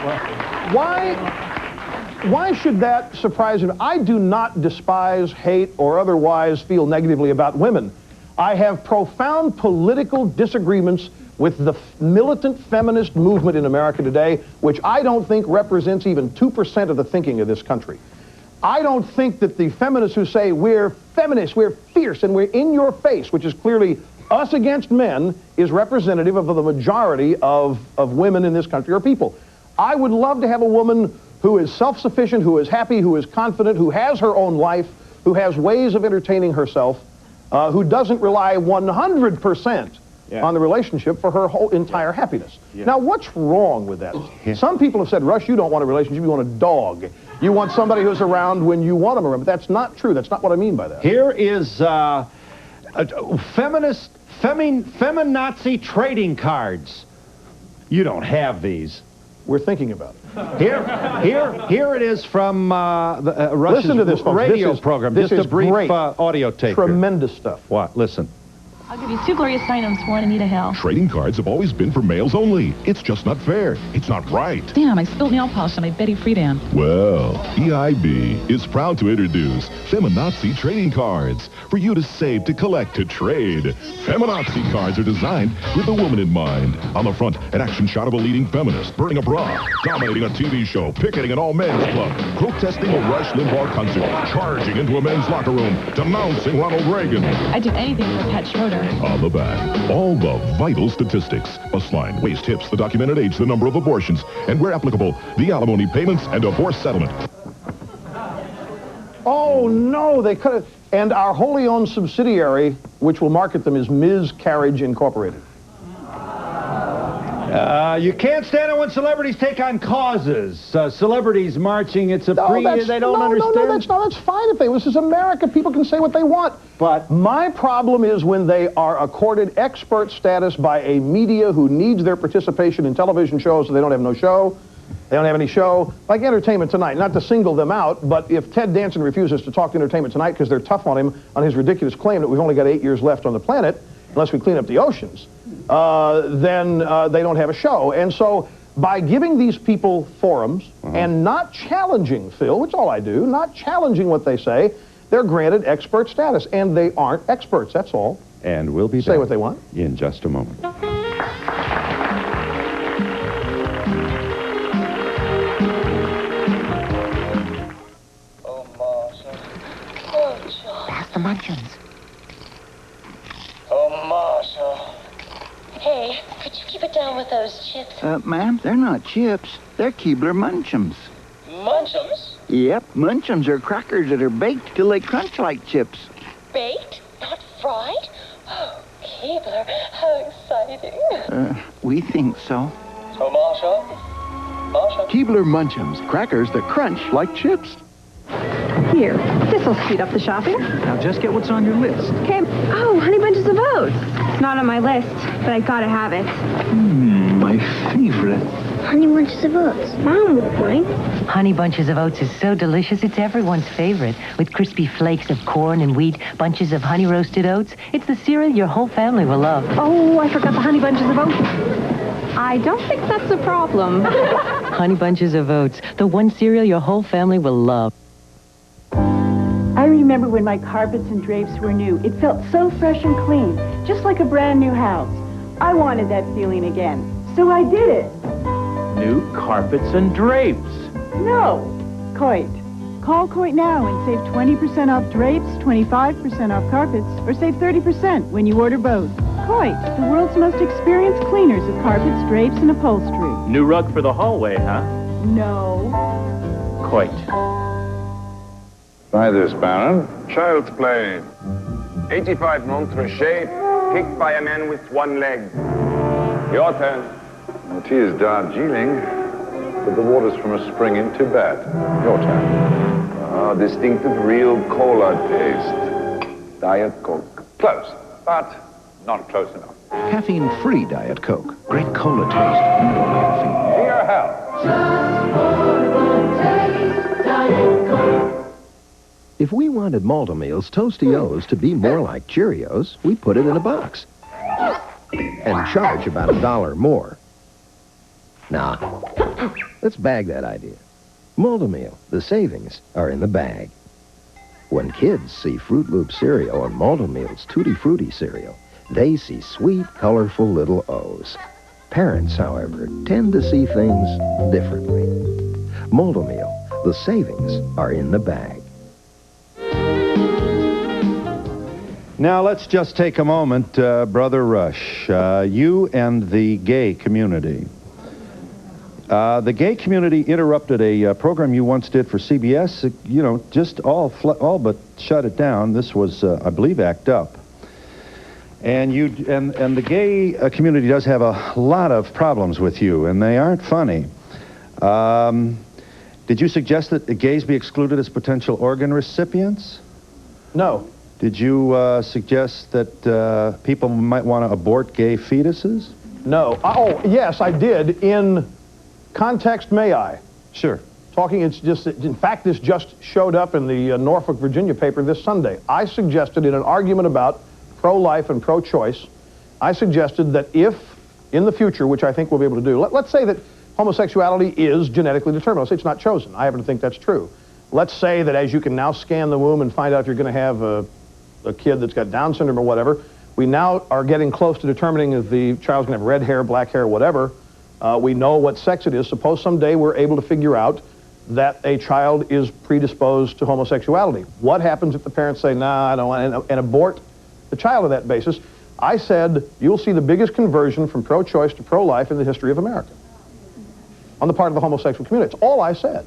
[SPEAKER 10] Why should that surprise you? I do not despise, hate, or otherwise feel negatively about women. I have profound political disagreements with the militant feminist movement in America today, which I don't think represents even 2% of the thinking of this country. I don't think that the feminists who say we're feminists, we're fierce, and we're in your face, which is clearly us against men, is representative of the majority of women in this country or people. I would love to have a woman who is self-sufficient, who is happy, who is confident, who has her own life, who has ways of entertaining herself, who doesn't rely 100% on the relationship for her whole entire happiness. Now, what's wrong with that? Some people have said, Rush, you don't want a relationship, you want a dog. You want somebody who's around when you want them around. But that's not true. That's not what I mean by that.
[SPEAKER 1] Here is feminazi trading cards. You don't have these.
[SPEAKER 10] We're thinking about it.
[SPEAKER 1] Here it is from Russia's
[SPEAKER 10] Listen to this, folks.
[SPEAKER 1] radio program.
[SPEAKER 10] This
[SPEAKER 1] Just
[SPEAKER 10] is
[SPEAKER 1] a brief
[SPEAKER 10] great.
[SPEAKER 1] Audio tape.
[SPEAKER 10] Tremendous stuff.
[SPEAKER 1] What? Listen.
[SPEAKER 7] I'll give you 2 glorious items for Anita Hill.
[SPEAKER 8] Trading cards have always been for males only. It's just not fair. It's not right.
[SPEAKER 7] Damn, I spilled nail polish on my Betty Friedan.
[SPEAKER 8] Well, EIB is proud to introduce Feminazi trading cards for you to save, to collect, to trade. Feminazi cards are designed with the woman in mind. On the front, an action shot of a leading feminist burning a bra, dominating a TV show, picketing an all-men's club, protesting a Rush Limbaugh concert, charging into a men's locker room, denouncing Ronald Reagan.
[SPEAKER 7] I'd do anything for Pat Schroeder.
[SPEAKER 8] On the back, all the vital statistics. Bus line, waist, hips, the documented age, the number of abortions, and where applicable, the alimony payments and divorce settlement.
[SPEAKER 10] Oh, no, they could have. And our wholly owned subsidiary, which will market them, is Ms. Carriage Incorporated.
[SPEAKER 1] You can't stand it when celebrities take on causes. Celebrities marching, it's a they don't understand.
[SPEAKER 10] No, that's fine if this is America. People can say what they want. But my problem is when they are accorded expert status by a media who needs their participation in television shows so they don't have no show. They don't have any show. Like Entertainment Tonight, not to single them out, but if Ted Danson refuses to talk to Entertainment Tonight because they're tough on him on his ridiculous claim that we've only got 8 years left on the planet, unless we clean up the oceans, then they don't have a show. And so by giving these people forums and not challenging, Phil, which is all I do, not challenging what they say, they're granted expert status. And they aren't experts, that's all.
[SPEAKER 1] And we'll be
[SPEAKER 10] Say what they want.
[SPEAKER 1] In just a moment.
[SPEAKER 9] Pass the munchins.
[SPEAKER 11] Oh, Marshall. Hey, could you keep it down with those chips?
[SPEAKER 13] Ma'am, they're not chips. They're Keebler Munchums.
[SPEAKER 11] Munchums?
[SPEAKER 13] Yep, Munchums are crackers that are baked till they crunch like chips.
[SPEAKER 11] Baked? Not fried? Oh, Keebler, how exciting.
[SPEAKER 13] We think so.
[SPEAKER 11] So, Marshall?
[SPEAKER 13] Keebler Munchums, crackers that crunch like chips.
[SPEAKER 3] Here, this'll speed up the shopping.
[SPEAKER 13] Now just get what's on your list.
[SPEAKER 26] Okay. Oh, Honey Bunches of Oats. It's not on my list, but I gotta have it.
[SPEAKER 13] My favorite.
[SPEAKER 26] Honey Bunches of Oats. Mom would like.
[SPEAKER 14] Honey Bunches of Oats is so delicious, it's everyone's favorite. With crispy flakes of corn and wheat, bunches of honey roasted oats, it's the cereal your whole family will love.
[SPEAKER 26] Oh, I forgot the Honey Bunches of Oats. I don't think that's a problem.
[SPEAKER 14] Honey Bunches of Oats, the one cereal your whole family will love.
[SPEAKER 29] I remember when my carpets and drapes were new. It felt so fresh and clean, just like a brand new house. I wanted that feeling again, so I did it.
[SPEAKER 30] New carpets and drapes.
[SPEAKER 29] No, quite. Call Coit now and save 20% off drapes, 25% off carpets, or save 30% when you order both. Coit, the world's most experienced cleaners of carpets, drapes, and upholstery.
[SPEAKER 5] New rug for the hallway, huh?
[SPEAKER 29] No.
[SPEAKER 5] Coit.
[SPEAKER 9] Try this, Baron. Child's play. 85 montre shape, kicked by a man with one leg. Your turn.
[SPEAKER 12] The tea is Darjeeling, but the water's from a spring in Tibet. Your turn.
[SPEAKER 9] Ah, distinctive real cola taste. Diet Coke.
[SPEAKER 12] Close, but not close enough.
[SPEAKER 13] Caffeine-free Diet Coke. Great cola taste. No caffeine.
[SPEAKER 12] Dear health.
[SPEAKER 13] If we wanted Malt-O-Meal's Toasty O's to be more like Cheerios, we put it in a box and charge about $1 more. Nah, let's bag that idea. Malt-O-Meal, the savings are in the bag. When kids see Fruit Loop cereal and Malt-O-Meal's Tutti Frutti cereal, they see sweet, colorful little O's. Parents, however, tend to see things differently. Malt-O-Meal, the savings are in the bag.
[SPEAKER 1] Now, let's just take a moment, Brother Rush. You and the gay community. The gay community interrupted a program you once did for CBS. You know, just all but shut it down. This was, I believe, Act Up. And the gay community does have a lot of problems with you, and they aren't funny. Did you suggest that the gays be excluded as potential organ recipients?
[SPEAKER 10] No.
[SPEAKER 1] Did you suggest that people might want to abort gay fetuses?
[SPEAKER 10] No. Oh, yes, I did. In context, may I?
[SPEAKER 1] Sure.
[SPEAKER 10] Talking, it's just, in fact, this just showed up in the Norfolk, Virginia paper this Sunday. I suggested in an argument about pro-life and pro-choice, I suggested that if, in the future, which I think we'll be able to do, let's say that homosexuality is genetically determined. Let's say it's not chosen. I happen to think that's true. Let's say that as you can now scan the womb and find out if you're going to have a kid that's got Down syndrome or whatever, we now are getting close to determining if the child's going to have red hair, black hair, whatever. We know what sex it is. Suppose someday we're able to figure out that a child is predisposed to homosexuality. What happens if the parents say, nah, I don't want, and abort the child on that basis? I said, you'll see the biggest conversion from pro-choice to pro-life in the history of America on the part of the homosexual community. It's all I said.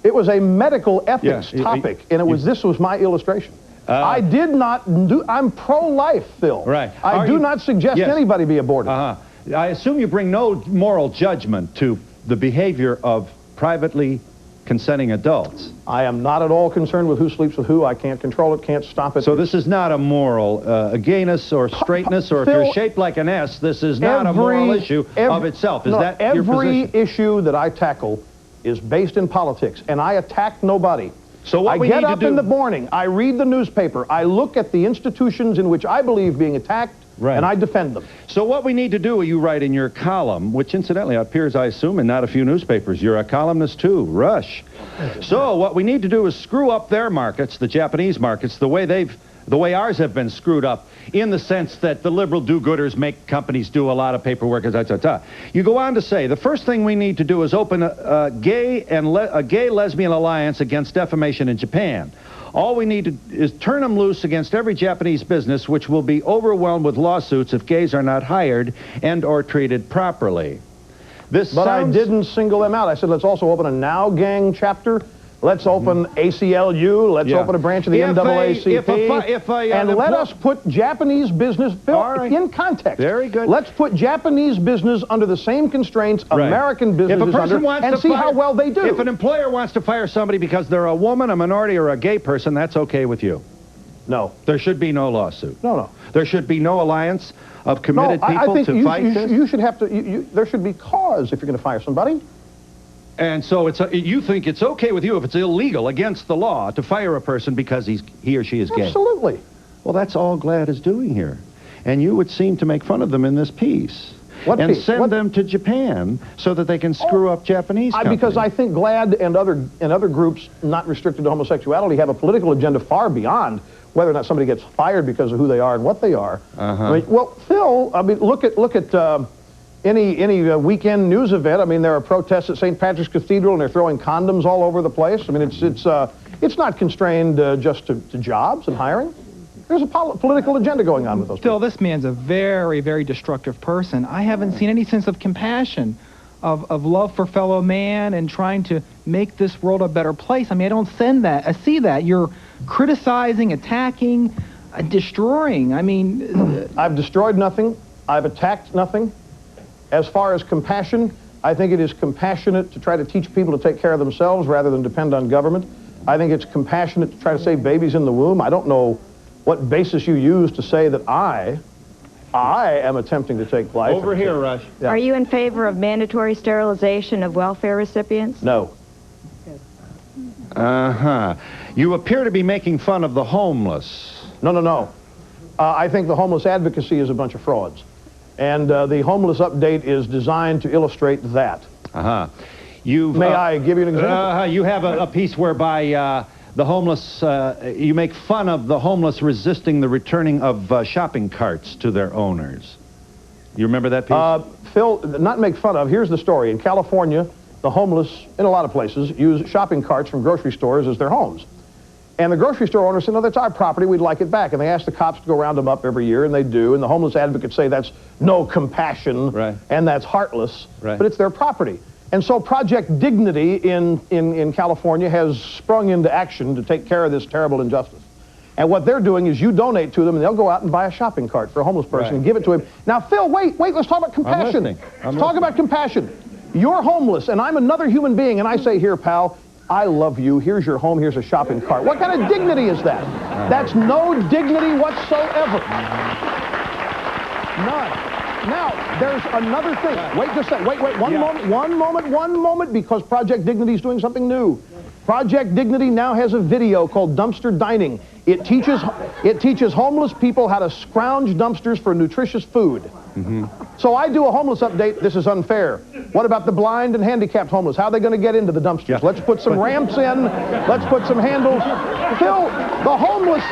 [SPEAKER 10] It was a medical ethics topic, and this was my illustration. I did not do, I'm pro-life, Phil.
[SPEAKER 1] Right.
[SPEAKER 10] I do not suggest anybody be aborted.
[SPEAKER 1] I assume you bring no moral judgment to the behavior of privately consenting adults.
[SPEAKER 10] I am not at all concerned with who sleeps with who. I can't control it, can't stop it.
[SPEAKER 1] So this is not a moral, gayness or straightness, or
[SPEAKER 10] Phil,
[SPEAKER 1] if you're shaped like an S, this is not a moral issue of itself. Is that your position?
[SPEAKER 10] Every issue that I tackle is based in politics, and I attack nobody.
[SPEAKER 1] So what
[SPEAKER 10] I
[SPEAKER 1] we
[SPEAKER 10] get
[SPEAKER 1] need to
[SPEAKER 10] up
[SPEAKER 1] do,
[SPEAKER 10] in the morning, I read the newspaper, I look at the institutions in which I believe being attacked, and I defend them.
[SPEAKER 1] So what we need to do, you write in your column, which incidentally appears, I assume, in not a few newspapers. You're a columnist too, Rush. So what we need to do is screw up their markets, the Japanese markets, the way ours have been screwed up, in the sense that the liberal do-gooders make companies do a lot of paperwork. You go on to say, the first thing we need to do is open a gay-lesbian alliance against defamation in Japan. All we need to is turn them loose against every Japanese business, which will be overwhelmed with lawsuits if gays are not hired and or treated properly.
[SPEAKER 10] But I didn't single them out. I said, let's also open a Now Gang chapter. Let's open ACLU. Let's open a branch of the NAACP. And let us put Japanese business, in context.
[SPEAKER 1] Very good.
[SPEAKER 10] Let's put Japanese business under the same constraints American business is under, and see how well they do.
[SPEAKER 1] If an employer wants to fire somebody because they're a woman, a minority, or a gay person, that's okay with you?
[SPEAKER 10] No.
[SPEAKER 1] There should be no lawsuit.
[SPEAKER 10] No.
[SPEAKER 1] There should be no alliance of committed people to fight this?
[SPEAKER 10] You should have to, there should be cause if you're going to fire somebody.
[SPEAKER 1] And so you think it's okay with you if it's illegal, against the law, to fire a person because he or she is gay?
[SPEAKER 10] Absolutely.
[SPEAKER 1] Well, that's all GLAAD is doing here. And you would seem to make fun of them in this piece.
[SPEAKER 10] What
[SPEAKER 1] and
[SPEAKER 10] piece?
[SPEAKER 1] Send them to Japan so that they can screw up Japanese companies.
[SPEAKER 10] Because I think GLAAD and other groups not restricted to homosexuality have a political agenda far beyond whether or not somebody gets fired because of who they are and what they are. I mean, well, Phil, I mean, look at any weekend news event. I mean, there are protests at St. Patrick's Cathedral, and they're throwing condoms all over the place. I mean, it's not constrained just to jobs and hiring. There's a political agenda going on with those
[SPEAKER 6] Still, this man's a very, very destructive person. I haven't seen any sense of compassion, of love for fellow man and trying to make this world a better place. I mean, I see that. You're criticizing, attacking, destroying. I mean...
[SPEAKER 10] I've destroyed nothing. I've attacked nothing. As far as compassion, I think it is compassionate to try to teach people to take care of themselves rather than depend on government. I think it's compassionate to try to save babies in the womb. I don't know what basis you use to say that I am attempting to take life.
[SPEAKER 6] Over here, Rush.
[SPEAKER 10] Yeah.
[SPEAKER 15] Are you in favor of mandatory sterilization of welfare recipients?
[SPEAKER 10] No.
[SPEAKER 1] Uh-huh. You appear to be making fun of the homeless.
[SPEAKER 10] No. I think the homeless advocacy is a bunch of frauds. And the homeless update is designed to illustrate that.
[SPEAKER 1] Uh-huh.
[SPEAKER 10] May I give you an example?
[SPEAKER 1] You have a piece whereby the homeless, you make fun of the homeless resisting the returning of shopping carts to their owners. You remember that piece?
[SPEAKER 10] Phil, not make fun of, here's the story. In California, the homeless, in a lot of places, use shopping carts from grocery stores as their homes. And the grocery store owner said, no, that's our property, we'd like it back. And they ask the cops to go round them up every year, and they do. And the homeless advocates say that's no compassion, and that's heartless, but it's their property. And so Project Dignity in California has sprung into action to take care of this terrible injustice. And what they're doing is you donate to them, and they'll go out and buy a shopping cart for a homeless person and give it to him. Now, Phil, wait, let's talk about compassion. Let's talk about compassion. You're homeless, and I'm another human being, and I say, here, pal, I love you. Here's your home. Here's a shopping cart. What kind of dignity is that? That's no dignity whatsoever. None. Now, there's another thing. Wait just a second. Wait. One moment, because Project Dignity is doing something new. Project Dignity now has a video called Dumpster Dining. It teaches homeless people how to scrounge dumpsters for nutritious food. So I do a homeless update. This is unfair. What about the blind and handicapped homeless? How are they going to get into the dumpsters? Let's put some ramps in. Let's put some handles. Phil, the homeless...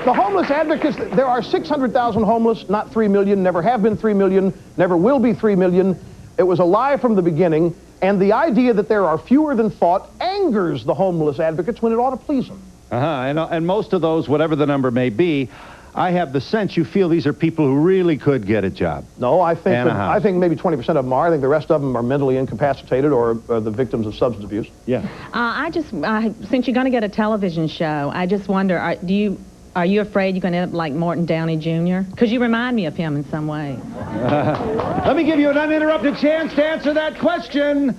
[SPEAKER 10] The homeless advocates, there are 600,000 homeless, not 3 million, never have been 3 million, never will be 3 million. It was a lie from the beginning, and the idea that there are fewer than thought angers the homeless advocates when it ought to please them.
[SPEAKER 1] And most of those, whatever the number may be, I have the sense you feel these are people who really could get a job.
[SPEAKER 10] No, I think maybe 20% of them are. I think the rest of them are mentally incapacitated or the victims of substance abuse.
[SPEAKER 1] Yeah.
[SPEAKER 16] Since you're going to get a television show, I just wonder, are you afraid you're going to end up like Morton Downey Jr.? Because you remind me of him in some way.
[SPEAKER 1] Let me give you an uninterrupted chance to answer that question.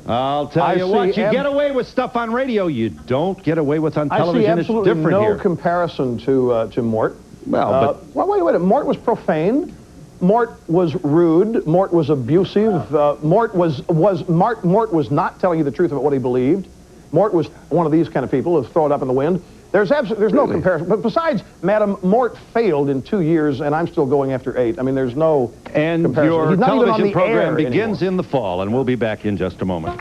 [SPEAKER 1] I'll tell you what, you get away with stuff on radio you don't get away with on television.
[SPEAKER 10] I see absolutely
[SPEAKER 1] it's different
[SPEAKER 10] no
[SPEAKER 1] here.
[SPEAKER 10] Comparison to Mort.
[SPEAKER 1] Well,
[SPEAKER 10] wait a minute. Mort was profane. Mort was rude. Mort was abusive. Mort was not telling you the truth about what he believed. Mort was one of these kind of people who throw it up in the wind. There's no comparison. But besides, Madam, Mort failed in 2 years, and I'm still going after 8. I mean, there's no comparison.
[SPEAKER 1] Your
[SPEAKER 10] He's not even on
[SPEAKER 1] television
[SPEAKER 10] the
[SPEAKER 1] program
[SPEAKER 10] air
[SPEAKER 1] begins
[SPEAKER 10] anymore.
[SPEAKER 1] in the fall, and we'll be back in just a moment.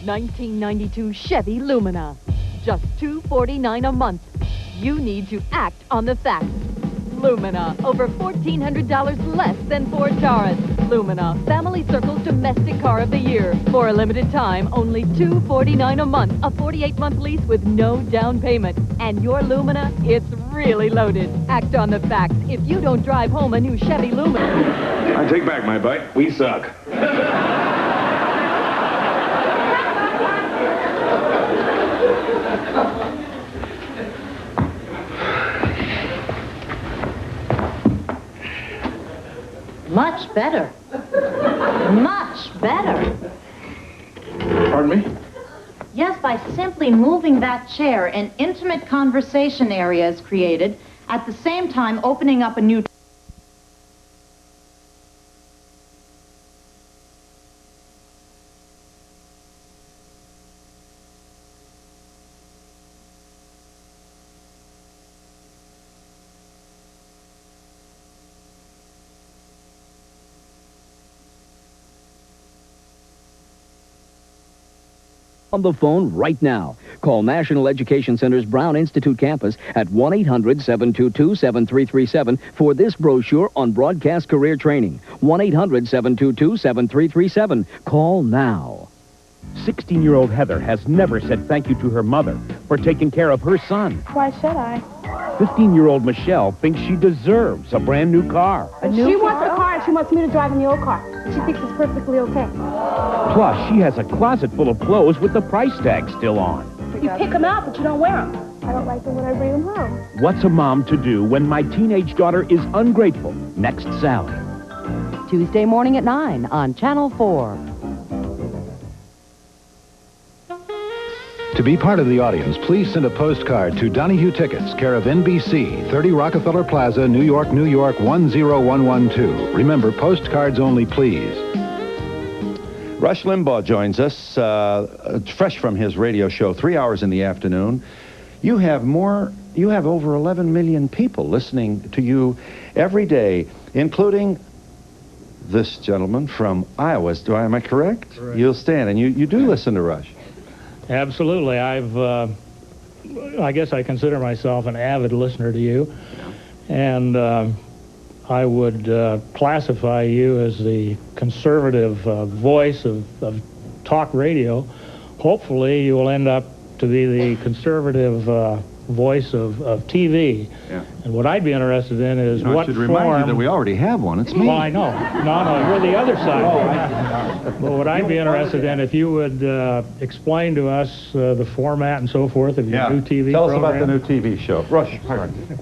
[SPEAKER 17] 1992 Chevy Lumina. Just $249 a month. You need to act on the facts. Lumina, over $1,400 less than Ford Taurus. Lumina, Family Circle's Domestic Car of the Year. For a limited time, only $249 a month. A 48-month lease with no down payment. And your Lumina, it's really loaded. Act on the facts. If you don't drive home a new Chevy Lumina...
[SPEAKER 9] I take back my bite. We suck.
[SPEAKER 18] Much better. Much better.
[SPEAKER 9] Pardon me?
[SPEAKER 18] Yes, by simply moving that chair, an intimate conversation area is created, at the same time opening up a new...
[SPEAKER 2] On the phone right now. Call National Education Center's Brown Institute campus at 1-800-722-7337 for this brochure on broadcast career training. 1-800-722-7337. Call now.
[SPEAKER 4] 16-year-old Heather has never said thank you to her mother for taking care of her son.
[SPEAKER 26] Why should I?
[SPEAKER 4] 15-year-old Michelle thinks she deserves a brand new car.
[SPEAKER 26] She wants a car and she wants me to drive in the old car. She thinks it's perfectly okay.
[SPEAKER 4] Plus, she has a closet full of clothes with the price tag still on.
[SPEAKER 26] You pick them out, but you don't wear them. I don't like them when I bring them home.
[SPEAKER 4] What's a mom to do when my teenage daughter is ungrateful? Next, Sally.
[SPEAKER 19] Tuesday morning at 9 on Channel 4.
[SPEAKER 20] To be part of the audience, please send a postcard to Donahue Tickets, care of NBC, 30 Rockefeller Plaza, New York, New York, 10112. Remember, postcards only, please.
[SPEAKER 1] Rush Limbaugh joins us, fresh from his radio show, 3 hours in the afternoon. You have over 11 million people listening to you every day, including this gentleman from Iowa. Am I correct?
[SPEAKER 21] Correct.
[SPEAKER 1] You'll stand, and you do listen to Rush.
[SPEAKER 21] Absolutely. I guess I consider myself an avid listener to you, and I would classify you as the conservative voice of talk radio. Hopefully, you will end up to be the conservative voice of TV.
[SPEAKER 1] Yeah.
[SPEAKER 21] And what I'd be interested in is
[SPEAKER 1] I
[SPEAKER 21] what
[SPEAKER 1] should
[SPEAKER 21] form...
[SPEAKER 1] remind you that we already have one. It's me.
[SPEAKER 21] Well, I know. No, you're the other side. But what I'd be interested in, if you would explain to us the format and so forth of your new TV
[SPEAKER 1] Tell
[SPEAKER 21] program.
[SPEAKER 1] us about the new TV show. Rush.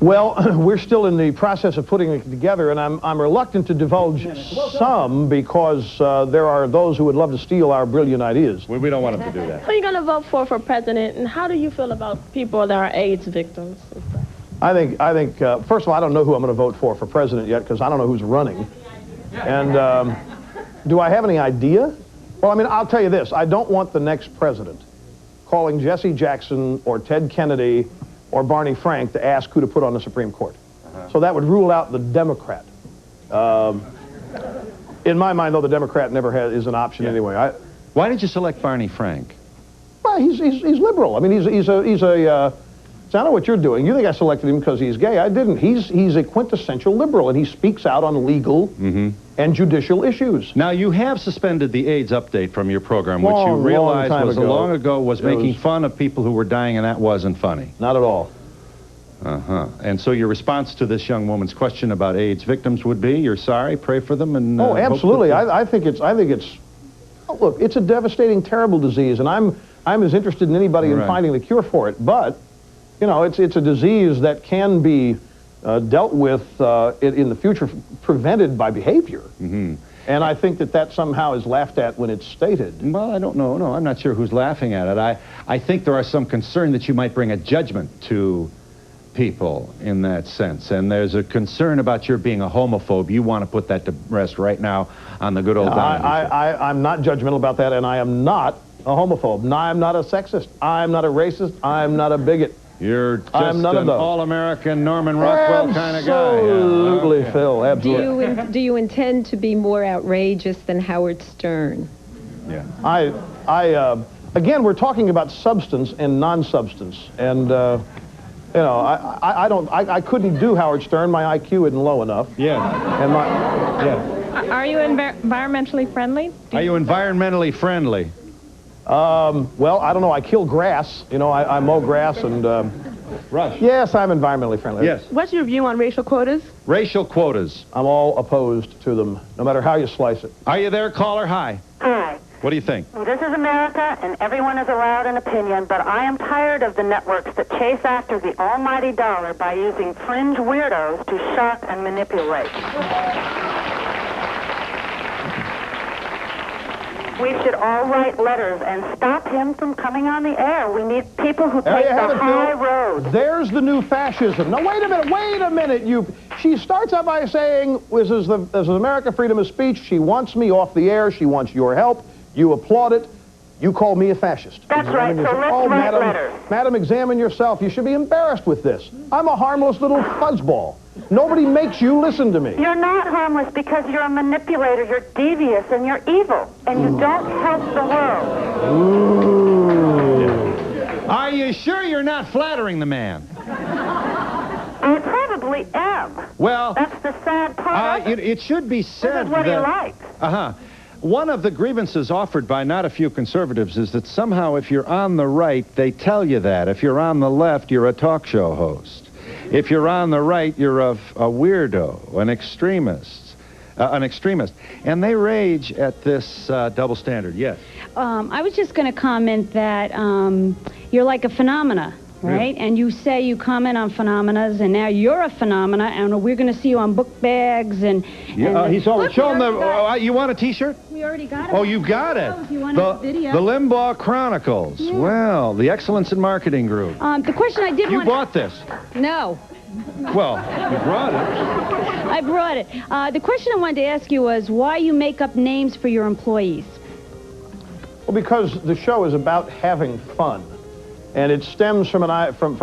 [SPEAKER 10] Well, we're still in the process of putting it together, and I'm reluctant to divulge some because there are those who would love to steal our brilliant ideas.
[SPEAKER 1] We don't want them to do that.
[SPEAKER 22] Who are you going to vote for president, and how do you feel about people that are AIDS victims?
[SPEAKER 10] I think. First of all, I don't know who I'm going to vote for president yet because I don't know who's running. And do I have any idea? Well, I mean, I'll tell you this. I don't want the next president calling Jesse Jackson or Ted Kennedy or Barney Frank to ask who to put on the Supreme Court. So that would rule out the Democrat. In my mind, though, the Democrat never is an option anyway.
[SPEAKER 1] Why did you select Barney Frank?
[SPEAKER 10] Well, he's liberal. I mean, he's a so I know what you're doing. You think I selected him because he's gay. I didn't. He's a quintessential liberal, and he speaks out on legal and judicial issues.
[SPEAKER 1] Now, you have suspended the AIDS update from your program, which you realized long ago was making fun of people who were dying, and that wasn't funny.
[SPEAKER 10] Not at all.
[SPEAKER 1] And so your response to this young woman's question about AIDS victims would be, you're sorry, pray for them, and
[SPEAKER 10] oh, absolutely. I think it's. Oh, look, it's a devastating, terrible disease, and I'm as interested in anybody in finding the cure for it. But you know, it's a disease that can be dealt with in the future, prevented by behavior. And I think that somehow is laughed at when it's stated.
[SPEAKER 1] Well, I don't know. No, I'm not sure who's laughing at it. I think there are some concern that you might bring a judgment to people in that sense. And there's a concern about your being a homophobe. You want to put that to rest right now on the good old Donahue.
[SPEAKER 10] I'm not judgmental about that, and I am not a homophobe. No, I'm not a sexist. I'm not a racist. I'm not a bigot.
[SPEAKER 1] You're just an all-American Norman Rockwell kind of guy.
[SPEAKER 10] Absolutely, Phil, absolutely.
[SPEAKER 23] Do you intend to be more outrageous than Howard Stern?
[SPEAKER 10] Yeah. Again, we're talking about substance and non-substance, and you know, I couldn't do Howard Stern. My IQ isn't low enough. And
[SPEAKER 3] Are you environmentally friendly?
[SPEAKER 1] Are you environmentally friendly?
[SPEAKER 10] Well, I don't know. I kill grass. You know, I mow grass and...
[SPEAKER 1] Rush.
[SPEAKER 10] Yes, I'm environmentally friendly.
[SPEAKER 1] Yes.
[SPEAKER 22] What's your view on racial quotas?
[SPEAKER 1] Racial quotas.
[SPEAKER 10] I'm all opposed to them, no matter how you slice it.
[SPEAKER 1] Are you there, caller? Hi.
[SPEAKER 24] Hi.
[SPEAKER 1] What do you think?
[SPEAKER 24] Well, this is America, and everyone is allowed an opinion, but I am tired of the networks that chase after the almighty dollar by using fringe weirdos to shock and manipulate. We should all write letters and stop him from coming on the air. We need people who take the high road.
[SPEAKER 10] There's the new fascism. Now, wait a minute. She starts out by saying, this is America, freedom of speech. She wants me off the air. She wants your help. You applaud it. You call me a fascist.
[SPEAKER 24] That's right, so let's write letters.
[SPEAKER 10] Madam, examine yourself. You should be embarrassed with this. I'm a harmless little fuzzball. Nobody makes you listen to me.
[SPEAKER 24] You're not harmless because you're a manipulator. You're devious and you're evil. And you don't help the world.
[SPEAKER 10] Ooh.
[SPEAKER 1] Are you sure you're not flattering the man?
[SPEAKER 24] I probably am.
[SPEAKER 1] Well,
[SPEAKER 24] that's the sad part. of it.
[SPEAKER 1] It should be said
[SPEAKER 24] This is what he likes.
[SPEAKER 1] One of the grievances offered by not a few conservatives is that somehow if you're on the right, they tell you that. If you're on the left, you're a talk show host. If you're on the right, you're a weirdo, an extremist. And they rage at this double standard. Yes.
[SPEAKER 5] I was just going to comment that you're like a phenomena, right?
[SPEAKER 1] Really?
[SPEAKER 5] And you say you comment on phenomena, and now you're a phenomena, and we're going to see you on book bags and...
[SPEAKER 1] Yeah, he's already show him the... you want a T-shirt?
[SPEAKER 5] We already got it.
[SPEAKER 1] Oh, you got it.
[SPEAKER 5] If you want a video.
[SPEAKER 1] The Limbaugh Chronicles.
[SPEAKER 5] Yeah.
[SPEAKER 1] Well, the Excellence in Marketing Group.
[SPEAKER 5] The question I did
[SPEAKER 1] You
[SPEAKER 5] want...
[SPEAKER 1] bought this.
[SPEAKER 5] No.
[SPEAKER 1] Well, you brought it.
[SPEAKER 5] I brought it. The question I wanted to ask you was why you make up names for your employees.
[SPEAKER 10] Well, because the show is about having fun. And it stems from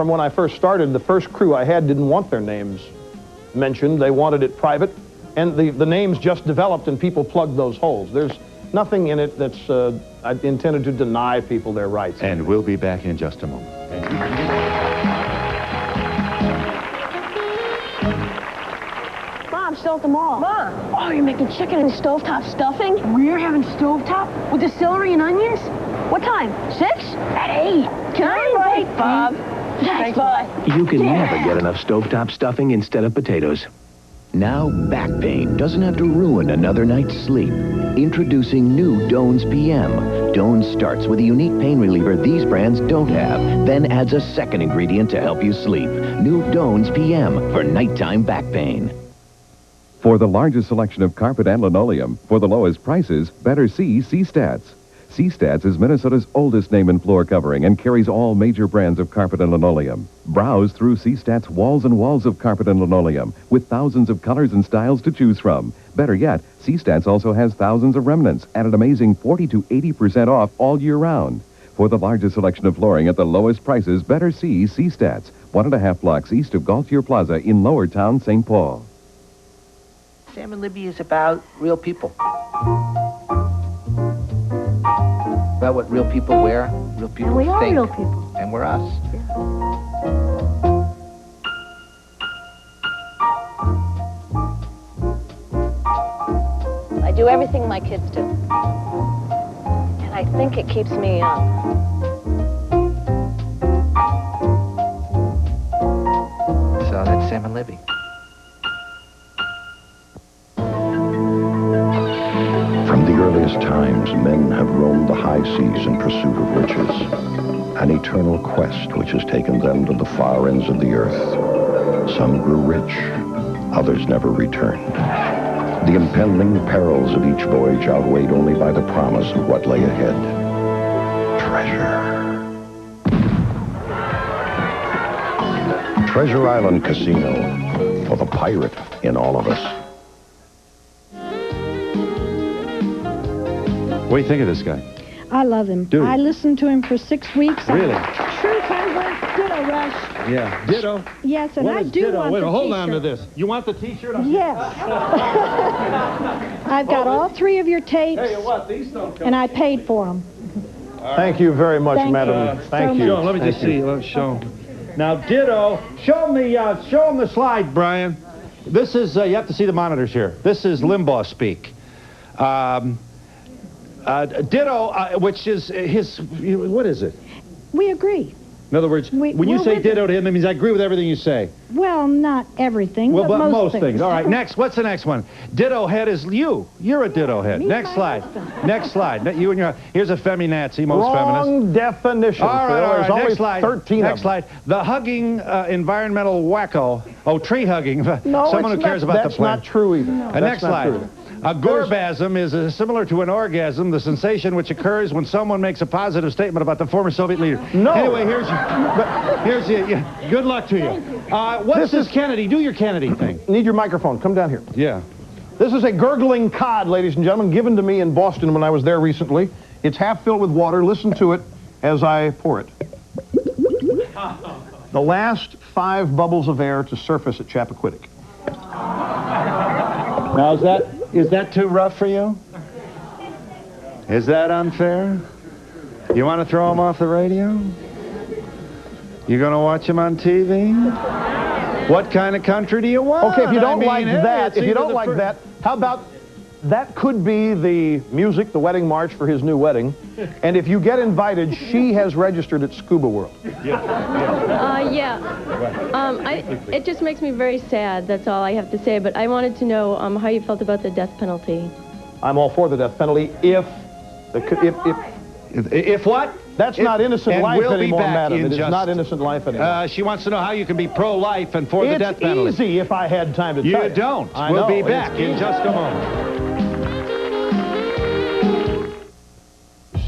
[SPEAKER 10] when I first started. The first crew I had didn't want their names mentioned. They wanted it private. And the names just developed and people plugged those holes. There's nothing in it that's intended to deny people their rights.
[SPEAKER 1] And we'll be back in just a moment.
[SPEAKER 23] Mom, still at the mall. Mom! Oh, you're making chicken and stovetop stuffing? We're having stovetop? With the celery and onions? What time? 6? At 8. Can I invite Bob? Thanks, Bob.
[SPEAKER 2] You can never get enough stovetop stuffing instead of potatoes. Now back pain doesn't have to ruin another night's sleep. Introducing new Doan's PM. Doan's starts with a unique pain reliever these brands don't have, then adds a second ingredient to help you sleep. New Doan's PM for nighttime back pain.
[SPEAKER 7] For the largest selection of carpet and linoleum, for the lowest prices, better see C-Stats. C-Stats is Minnesota's oldest name and floor covering and carries all major brands of carpet and linoleum. Browse through C-Stats' walls and walls of carpet and linoleum with thousands of colors and styles to choose from. Better yet, C-Stats also has thousands of remnants at an amazing 40 to 80% off all year round. For the largest selection of flooring at the lowest prices, better see C-Stats, 1.5 blocks east of Gaultier Plaza in Lower Town, St. Paul.
[SPEAKER 8] Sam and Libby is about real people. About what real people wear, real people
[SPEAKER 23] And we
[SPEAKER 8] think.
[SPEAKER 23] are real people.
[SPEAKER 8] And we're us.
[SPEAKER 23] I do everything my kids do. And I think it keeps me young.
[SPEAKER 8] So that's Sam and Libby.
[SPEAKER 11] From the earliest times, men have roamed the high seas in pursuit of riches, an eternal quest which has taken them to the far ends of the earth. Some grew rich, others never returned. The impending perils of each voyage outweighed only by the promise of what lay ahead. Treasure. Treasure Island Casino, for the pirate in all of us.
[SPEAKER 1] What do you think of this guy?
[SPEAKER 14] I love him.
[SPEAKER 1] Do you?
[SPEAKER 14] I listened to him for 6 weeks.
[SPEAKER 1] Really?
[SPEAKER 14] True convert, ditto rush.
[SPEAKER 1] Yeah. Ditto.
[SPEAKER 14] Yes, and
[SPEAKER 1] What
[SPEAKER 14] I
[SPEAKER 1] is
[SPEAKER 14] do
[SPEAKER 1] ditto?
[SPEAKER 14] want
[SPEAKER 1] Wait,
[SPEAKER 14] the
[SPEAKER 1] hold on to
[SPEAKER 14] t-shirt.
[SPEAKER 1] this. You want the T-shirt?
[SPEAKER 14] Yes. I've got all 3 of your tapes,
[SPEAKER 1] Tell you what, these don't come
[SPEAKER 14] and I paid for them.
[SPEAKER 10] Thank you very much,
[SPEAKER 14] Thank
[SPEAKER 10] madam.
[SPEAKER 14] you
[SPEAKER 10] Thank
[SPEAKER 14] so
[SPEAKER 10] you.
[SPEAKER 1] Show, let me just see. Let's show. Now, ditto. Show him the slide, Brian. This is, you have to see the monitors here. This is Limbaugh speak. Ditto, which is his, what is it?
[SPEAKER 14] We agree.
[SPEAKER 1] In other words, when you say ditto to him, that means I agree with everything you say.
[SPEAKER 14] Well, not everything,
[SPEAKER 1] Well,
[SPEAKER 14] but
[SPEAKER 1] most
[SPEAKER 14] things.
[SPEAKER 1] things. All right, next. What's the next one? Ditto head is you. You're a ditto head. Next slide. Next slide. You and your, here's a feminazi, most feminist.
[SPEAKER 10] Wrong definition.
[SPEAKER 1] All right,
[SPEAKER 10] Phil.
[SPEAKER 1] all right.
[SPEAKER 10] There's only
[SPEAKER 1] Next slide.
[SPEAKER 10] 13
[SPEAKER 1] Next
[SPEAKER 10] of them.
[SPEAKER 1] slide. The hugging environmental wacko. Oh, tree hugging.
[SPEAKER 10] No,
[SPEAKER 1] Someone who
[SPEAKER 10] it's
[SPEAKER 1] cares
[SPEAKER 10] not,
[SPEAKER 1] about the
[SPEAKER 10] that's
[SPEAKER 1] planet.
[SPEAKER 10] not true either.
[SPEAKER 1] Next
[SPEAKER 10] That's not
[SPEAKER 1] slide.
[SPEAKER 10] true.
[SPEAKER 1] A gorbasm is similar to an orgasm, the sensation which occurs when someone makes a positive statement about the former Soviet leader.
[SPEAKER 10] No.
[SPEAKER 1] Anyway, here's good luck to you. What's this Kennedy? Do your Kennedy thing.
[SPEAKER 10] Need your microphone. Come down here.
[SPEAKER 1] Yeah.
[SPEAKER 10] This is a gurgling cod, ladies and gentlemen, given to me in Boston when I was there recently. It's half filled with water. Listen to it as I pour it. The last 5 bubbles of air to surface at Chappaquiddick.
[SPEAKER 1] Now, is that too rough for you? Is that unfair? You want to throw him off the radio? You gonna watch them on TV? What kind of country do you want?
[SPEAKER 10] Okay, if you don't
[SPEAKER 1] I mean,
[SPEAKER 10] like
[SPEAKER 1] hey,
[SPEAKER 10] that,
[SPEAKER 1] it's
[SPEAKER 10] if you
[SPEAKER 1] either
[SPEAKER 10] don't
[SPEAKER 1] the
[SPEAKER 10] like
[SPEAKER 1] fir-
[SPEAKER 10] that, how about that could be the music, the wedding march for his new wedding. And if you get invited, she has registered at Scuba World.
[SPEAKER 22] It just makes me very sad, that's all I have to say, but I wanted to know how you felt about the death penalty.
[SPEAKER 10] I'm all for the death penalty if
[SPEAKER 1] what?
[SPEAKER 10] That's not innocent
[SPEAKER 1] And
[SPEAKER 10] life
[SPEAKER 1] we'll be
[SPEAKER 10] anymore,
[SPEAKER 1] back
[SPEAKER 10] madam.
[SPEAKER 1] in
[SPEAKER 10] It is
[SPEAKER 1] just-
[SPEAKER 10] not innocent life anymore.
[SPEAKER 1] She wants to know how you can be pro-life and for the death penalty.
[SPEAKER 10] It's easy if I had time to tell you.
[SPEAKER 1] You don't.
[SPEAKER 10] I
[SPEAKER 1] We'll
[SPEAKER 10] know,
[SPEAKER 1] be
[SPEAKER 10] it's
[SPEAKER 1] back in
[SPEAKER 10] easy.
[SPEAKER 1] just a moment.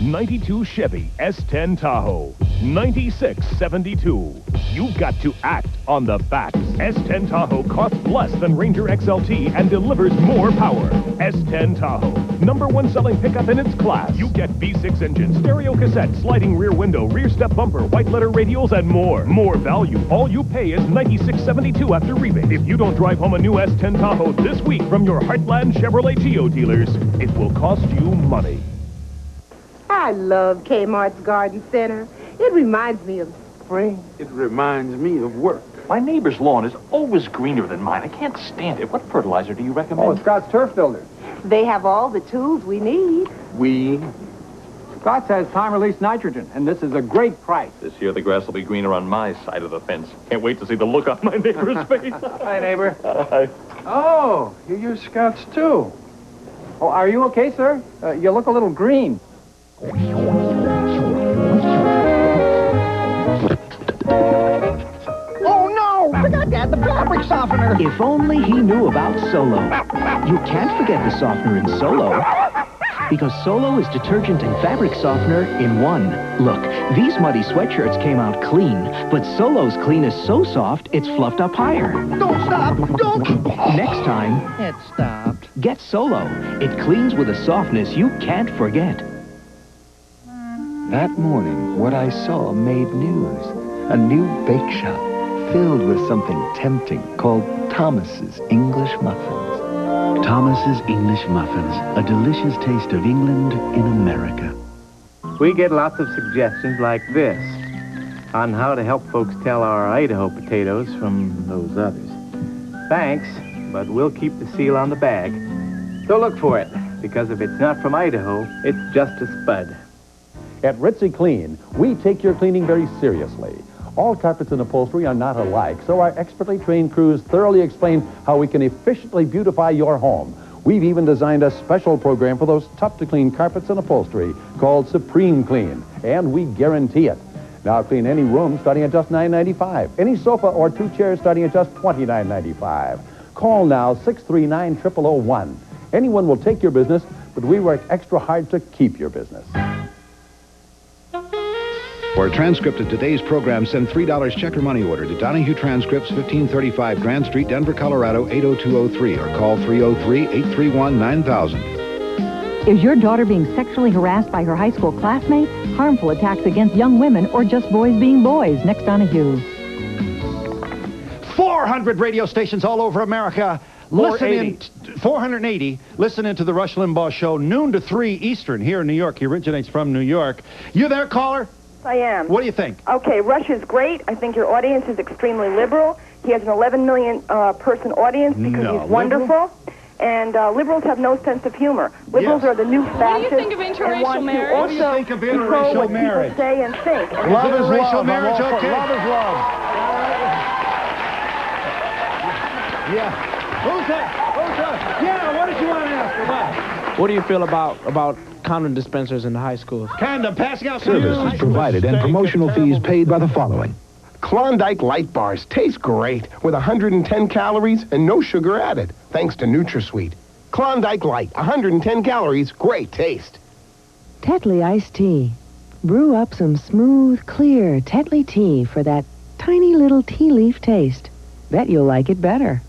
[SPEAKER 4] 92 Chevy S10 Tahoe, 9672. You've got to act on the facts. S10 Tahoe costs less than Ranger XLT and delivers more power. S10 Tahoe, #1 selling pickup in its class. You get V6 engine, stereo cassette, sliding rear window, rear step bumper, white letter radials, and more. More value. All you pay is $96.72 after rebate. If you don't drive home a new S10 Tahoe this week from your Heartland Chevrolet Geo dealers, it will cost you money.
[SPEAKER 6] I love Kmart's Garden Center. It reminds me of spring.
[SPEAKER 12] It reminds me of work. My neighbor's lawn is always greener than mine. I can't stand it. What fertilizer do you recommend?
[SPEAKER 6] Oh,
[SPEAKER 12] Scott's Turf Builder.
[SPEAKER 6] They have all the tools we need.
[SPEAKER 12] Scott has time-release nitrogen, and this is a great price. This year the grass will be greener on my side of the fence. Can't wait to see the look on my neighbor's face. Hi, neighbor. Hi.
[SPEAKER 13] Oh, you use Scouts too. Oh, are you okay, sir? You look a little green.
[SPEAKER 15] Oh no! Forgot to add the fabric softener.
[SPEAKER 2] If only he knew about Solo. You can't forget the softener in Solo. Because Solo is detergent and fabric softener in one. Look, these muddy sweatshirts came out clean, but Solo's clean is so soft, it's fluffed up higher.
[SPEAKER 15] Don't stop! Don't!
[SPEAKER 2] Next time,
[SPEAKER 15] It stopped.
[SPEAKER 2] get Solo. It cleans with a softness you can't forget.
[SPEAKER 16] That morning, what I saw made news. A new bake shop filled with something tempting called Thomas's English Muffins.
[SPEAKER 25] Thomas's English Muffins, a delicious taste of England in America.
[SPEAKER 27] We get lots of suggestions like this on how to help folks tell our Idaho potatoes from those others. Thanks, but we'll keep the seal on the bag. So look for it, because if it's not from Idaho, it's just a spud.
[SPEAKER 28] At Ritzy Clean, we take your cleaning very seriously. All carpets and upholstery are not alike, so our expertly trained crews thoroughly explain how we can efficiently beautify your home. We've even designed a special program for those tough-to-clean carpets and upholstery called Supreme Clean, and we guarantee it. Now clean any room starting at just $9.95, any sofa or 2 chairs starting at just $29.95. Call now 639-0001. Anyone will take your business, but we work extra hard to keep your business.
[SPEAKER 20] For a transcript of today's program, send $3 check or money order to Donahue Transcripts, 1535 Grand Street, Denver, Colorado, 80203, or call 303-831-9000.
[SPEAKER 19] Is your daughter being sexually harassed by her high school classmates? Harmful attacks against young women, or just boys being boys? Next, Donahue.
[SPEAKER 1] 400 radio stations all over America. 480. Listening to the Rush Limbaugh Show, noon to 3 Eastern here in New York. He originates from New York. You there, caller?
[SPEAKER 29] I am.
[SPEAKER 1] What do you think?
[SPEAKER 29] Okay, Rush is great. I think your audience is extremely liberal. He has an 11 million person audience because he's wonderful. And liberals have no sense of humor. Liberals are the new fascists.
[SPEAKER 22] What do you think of interracial marriage?
[SPEAKER 1] What do you think of interracial marriage?
[SPEAKER 29] People say and think. And
[SPEAKER 1] Love is interracial marriage, okay?
[SPEAKER 10] Love is love.
[SPEAKER 1] Yeah. Who's that? Yeah, what did you want to ask about?
[SPEAKER 30] What do you feel about condom dispensers in the high schools?
[SPEAKER 1] Condom, passing out
[SPEAKER 20] Services provided and promotional fees paid by the following.
[SPEAKER 31] Klondike Light Bars taste great with 110 calories and no sugar added, thanks to NutraSweet. Klondike Light, 110 calories, great taste.
[SPEAKER 32] Tetley iced tea. Brew up some smooth, clear Tetley tea for that tiny little tea leaf taste. Bet you'll like it better.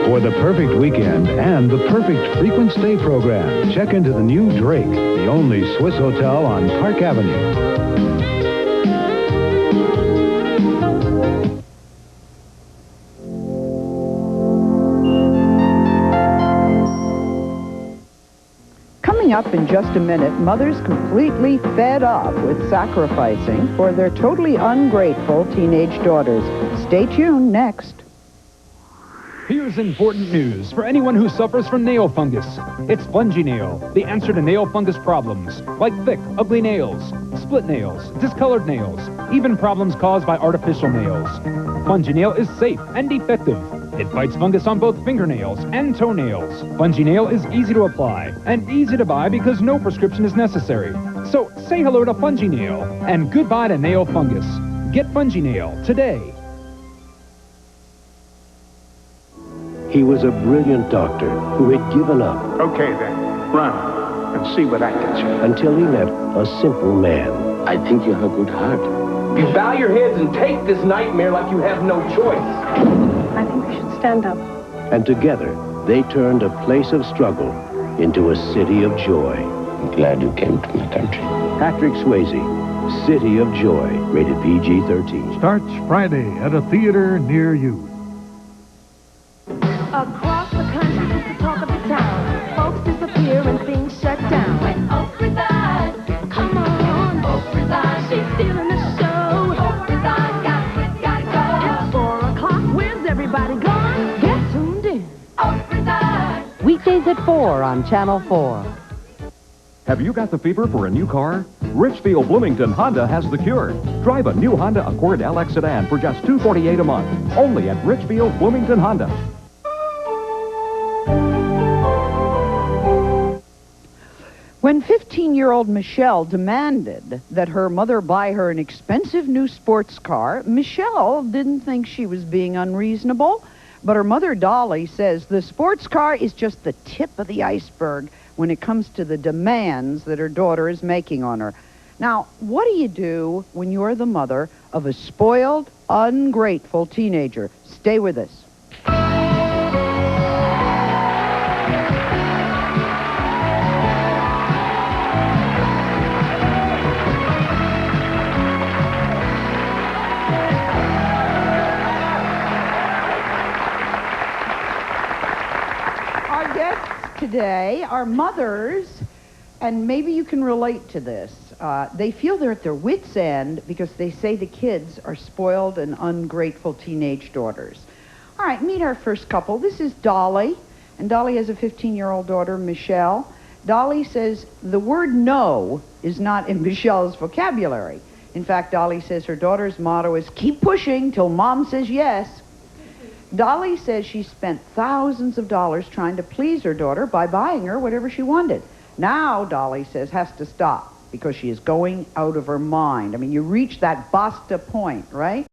[SPEAKER 20] For the perfect weekend and the perfect frequent stay program, check into the new Drake, the only Swiss hotel on Park Avenue.
[SPEAKER 14] Coming
[SPEAKER 3] Coming up in just a minute, mothers completely fed up with sacrificing for their totally ungrateful teenage daughters. Stay tuned next.
[SPEAKER 5] Here's important news for anyone who suffers from nail fungus. It's Fungi Nail, the answer to nail fungus problems, like thick, ugly nails, split nails, discolored nails, even problems caused by artificial nails. Fungi Nail is safe and effective. It fights fungus on both fingernails and toenails. Fungi Nail is easy to apply and easy to buy because no prescription is necessary. So say hello to Fungi Nail and goodbye to nail fungus. Get Fungi Nail today.
[SPEAKER 7] He was a brilliant doctor who had given up.
[SPEAKER 31] Okay, then. Run and see where that gets you.
[SPEAKER 7] Until he met a simple man.
[SPEAKER 31] I think you have a good heart. You bow your heads and take this nightmare like you have no choice.
[SPEAKER 8] I think we should stand up.
[SPEAKER 7] And together, they turned a place of struggle into a city of joy.
[SPEAKER 31] I'm glad you came to my country.
[SPEAKER 7] Patrick Swayze, City of Joy, rated PG-13.
[SPEAKER 9] Starts Friday at a theater near you.
[SPEAKER 11] Across the country, it's the talk of the town. Folks disappear and things shut down. When Oak resides, come on. Oak resides, she's stealing the show. Oak resides, gotta go. It's 4 o'clock, where's everybody gone? Get tuned in. Oak resides.
[SPEAKER 19] Weekdays at 4 on Channel 4.
[SPEAKER 4] Have you got the fever for a new car? Richfield Bloomington Honda has the cure. Drive a new Honda Accord LX sedan for just $248 a month. Only at Richfield Bloomington Honda.
[SPEAKER 3] When 15-year-old Michelle demanded that her mother buy her an expensive new sports car, Michelle didn't think she was being unreasonable. But her mother, Dolly, says the sports car is just the tip of the iceberg when it comes to the demands that her daughter is making on her. Now, what do you do when you're the mother of a spoiled, ungrateful teenager? Stay with us. Our guests today are mothers, and maybe you can relate to this. They feel they're at their wits' end because they say the kids are spoiled and ungrateful teenage daughters. All right, meet our first couple. This is Dolly, and Dolly has a 15-year-old daughter, Michelle. Dolly says the word no is not in Michelle's vocabulary. In fact, Dolly says her daughter's motto is keep pushing till mom says yes. Dolly says she spent thousands of dollars trying to please her daughter by buying her whatever she wanted. Now, Dolly says, has to stop because she is going out of her mind. I mean, you reach that basta point, right?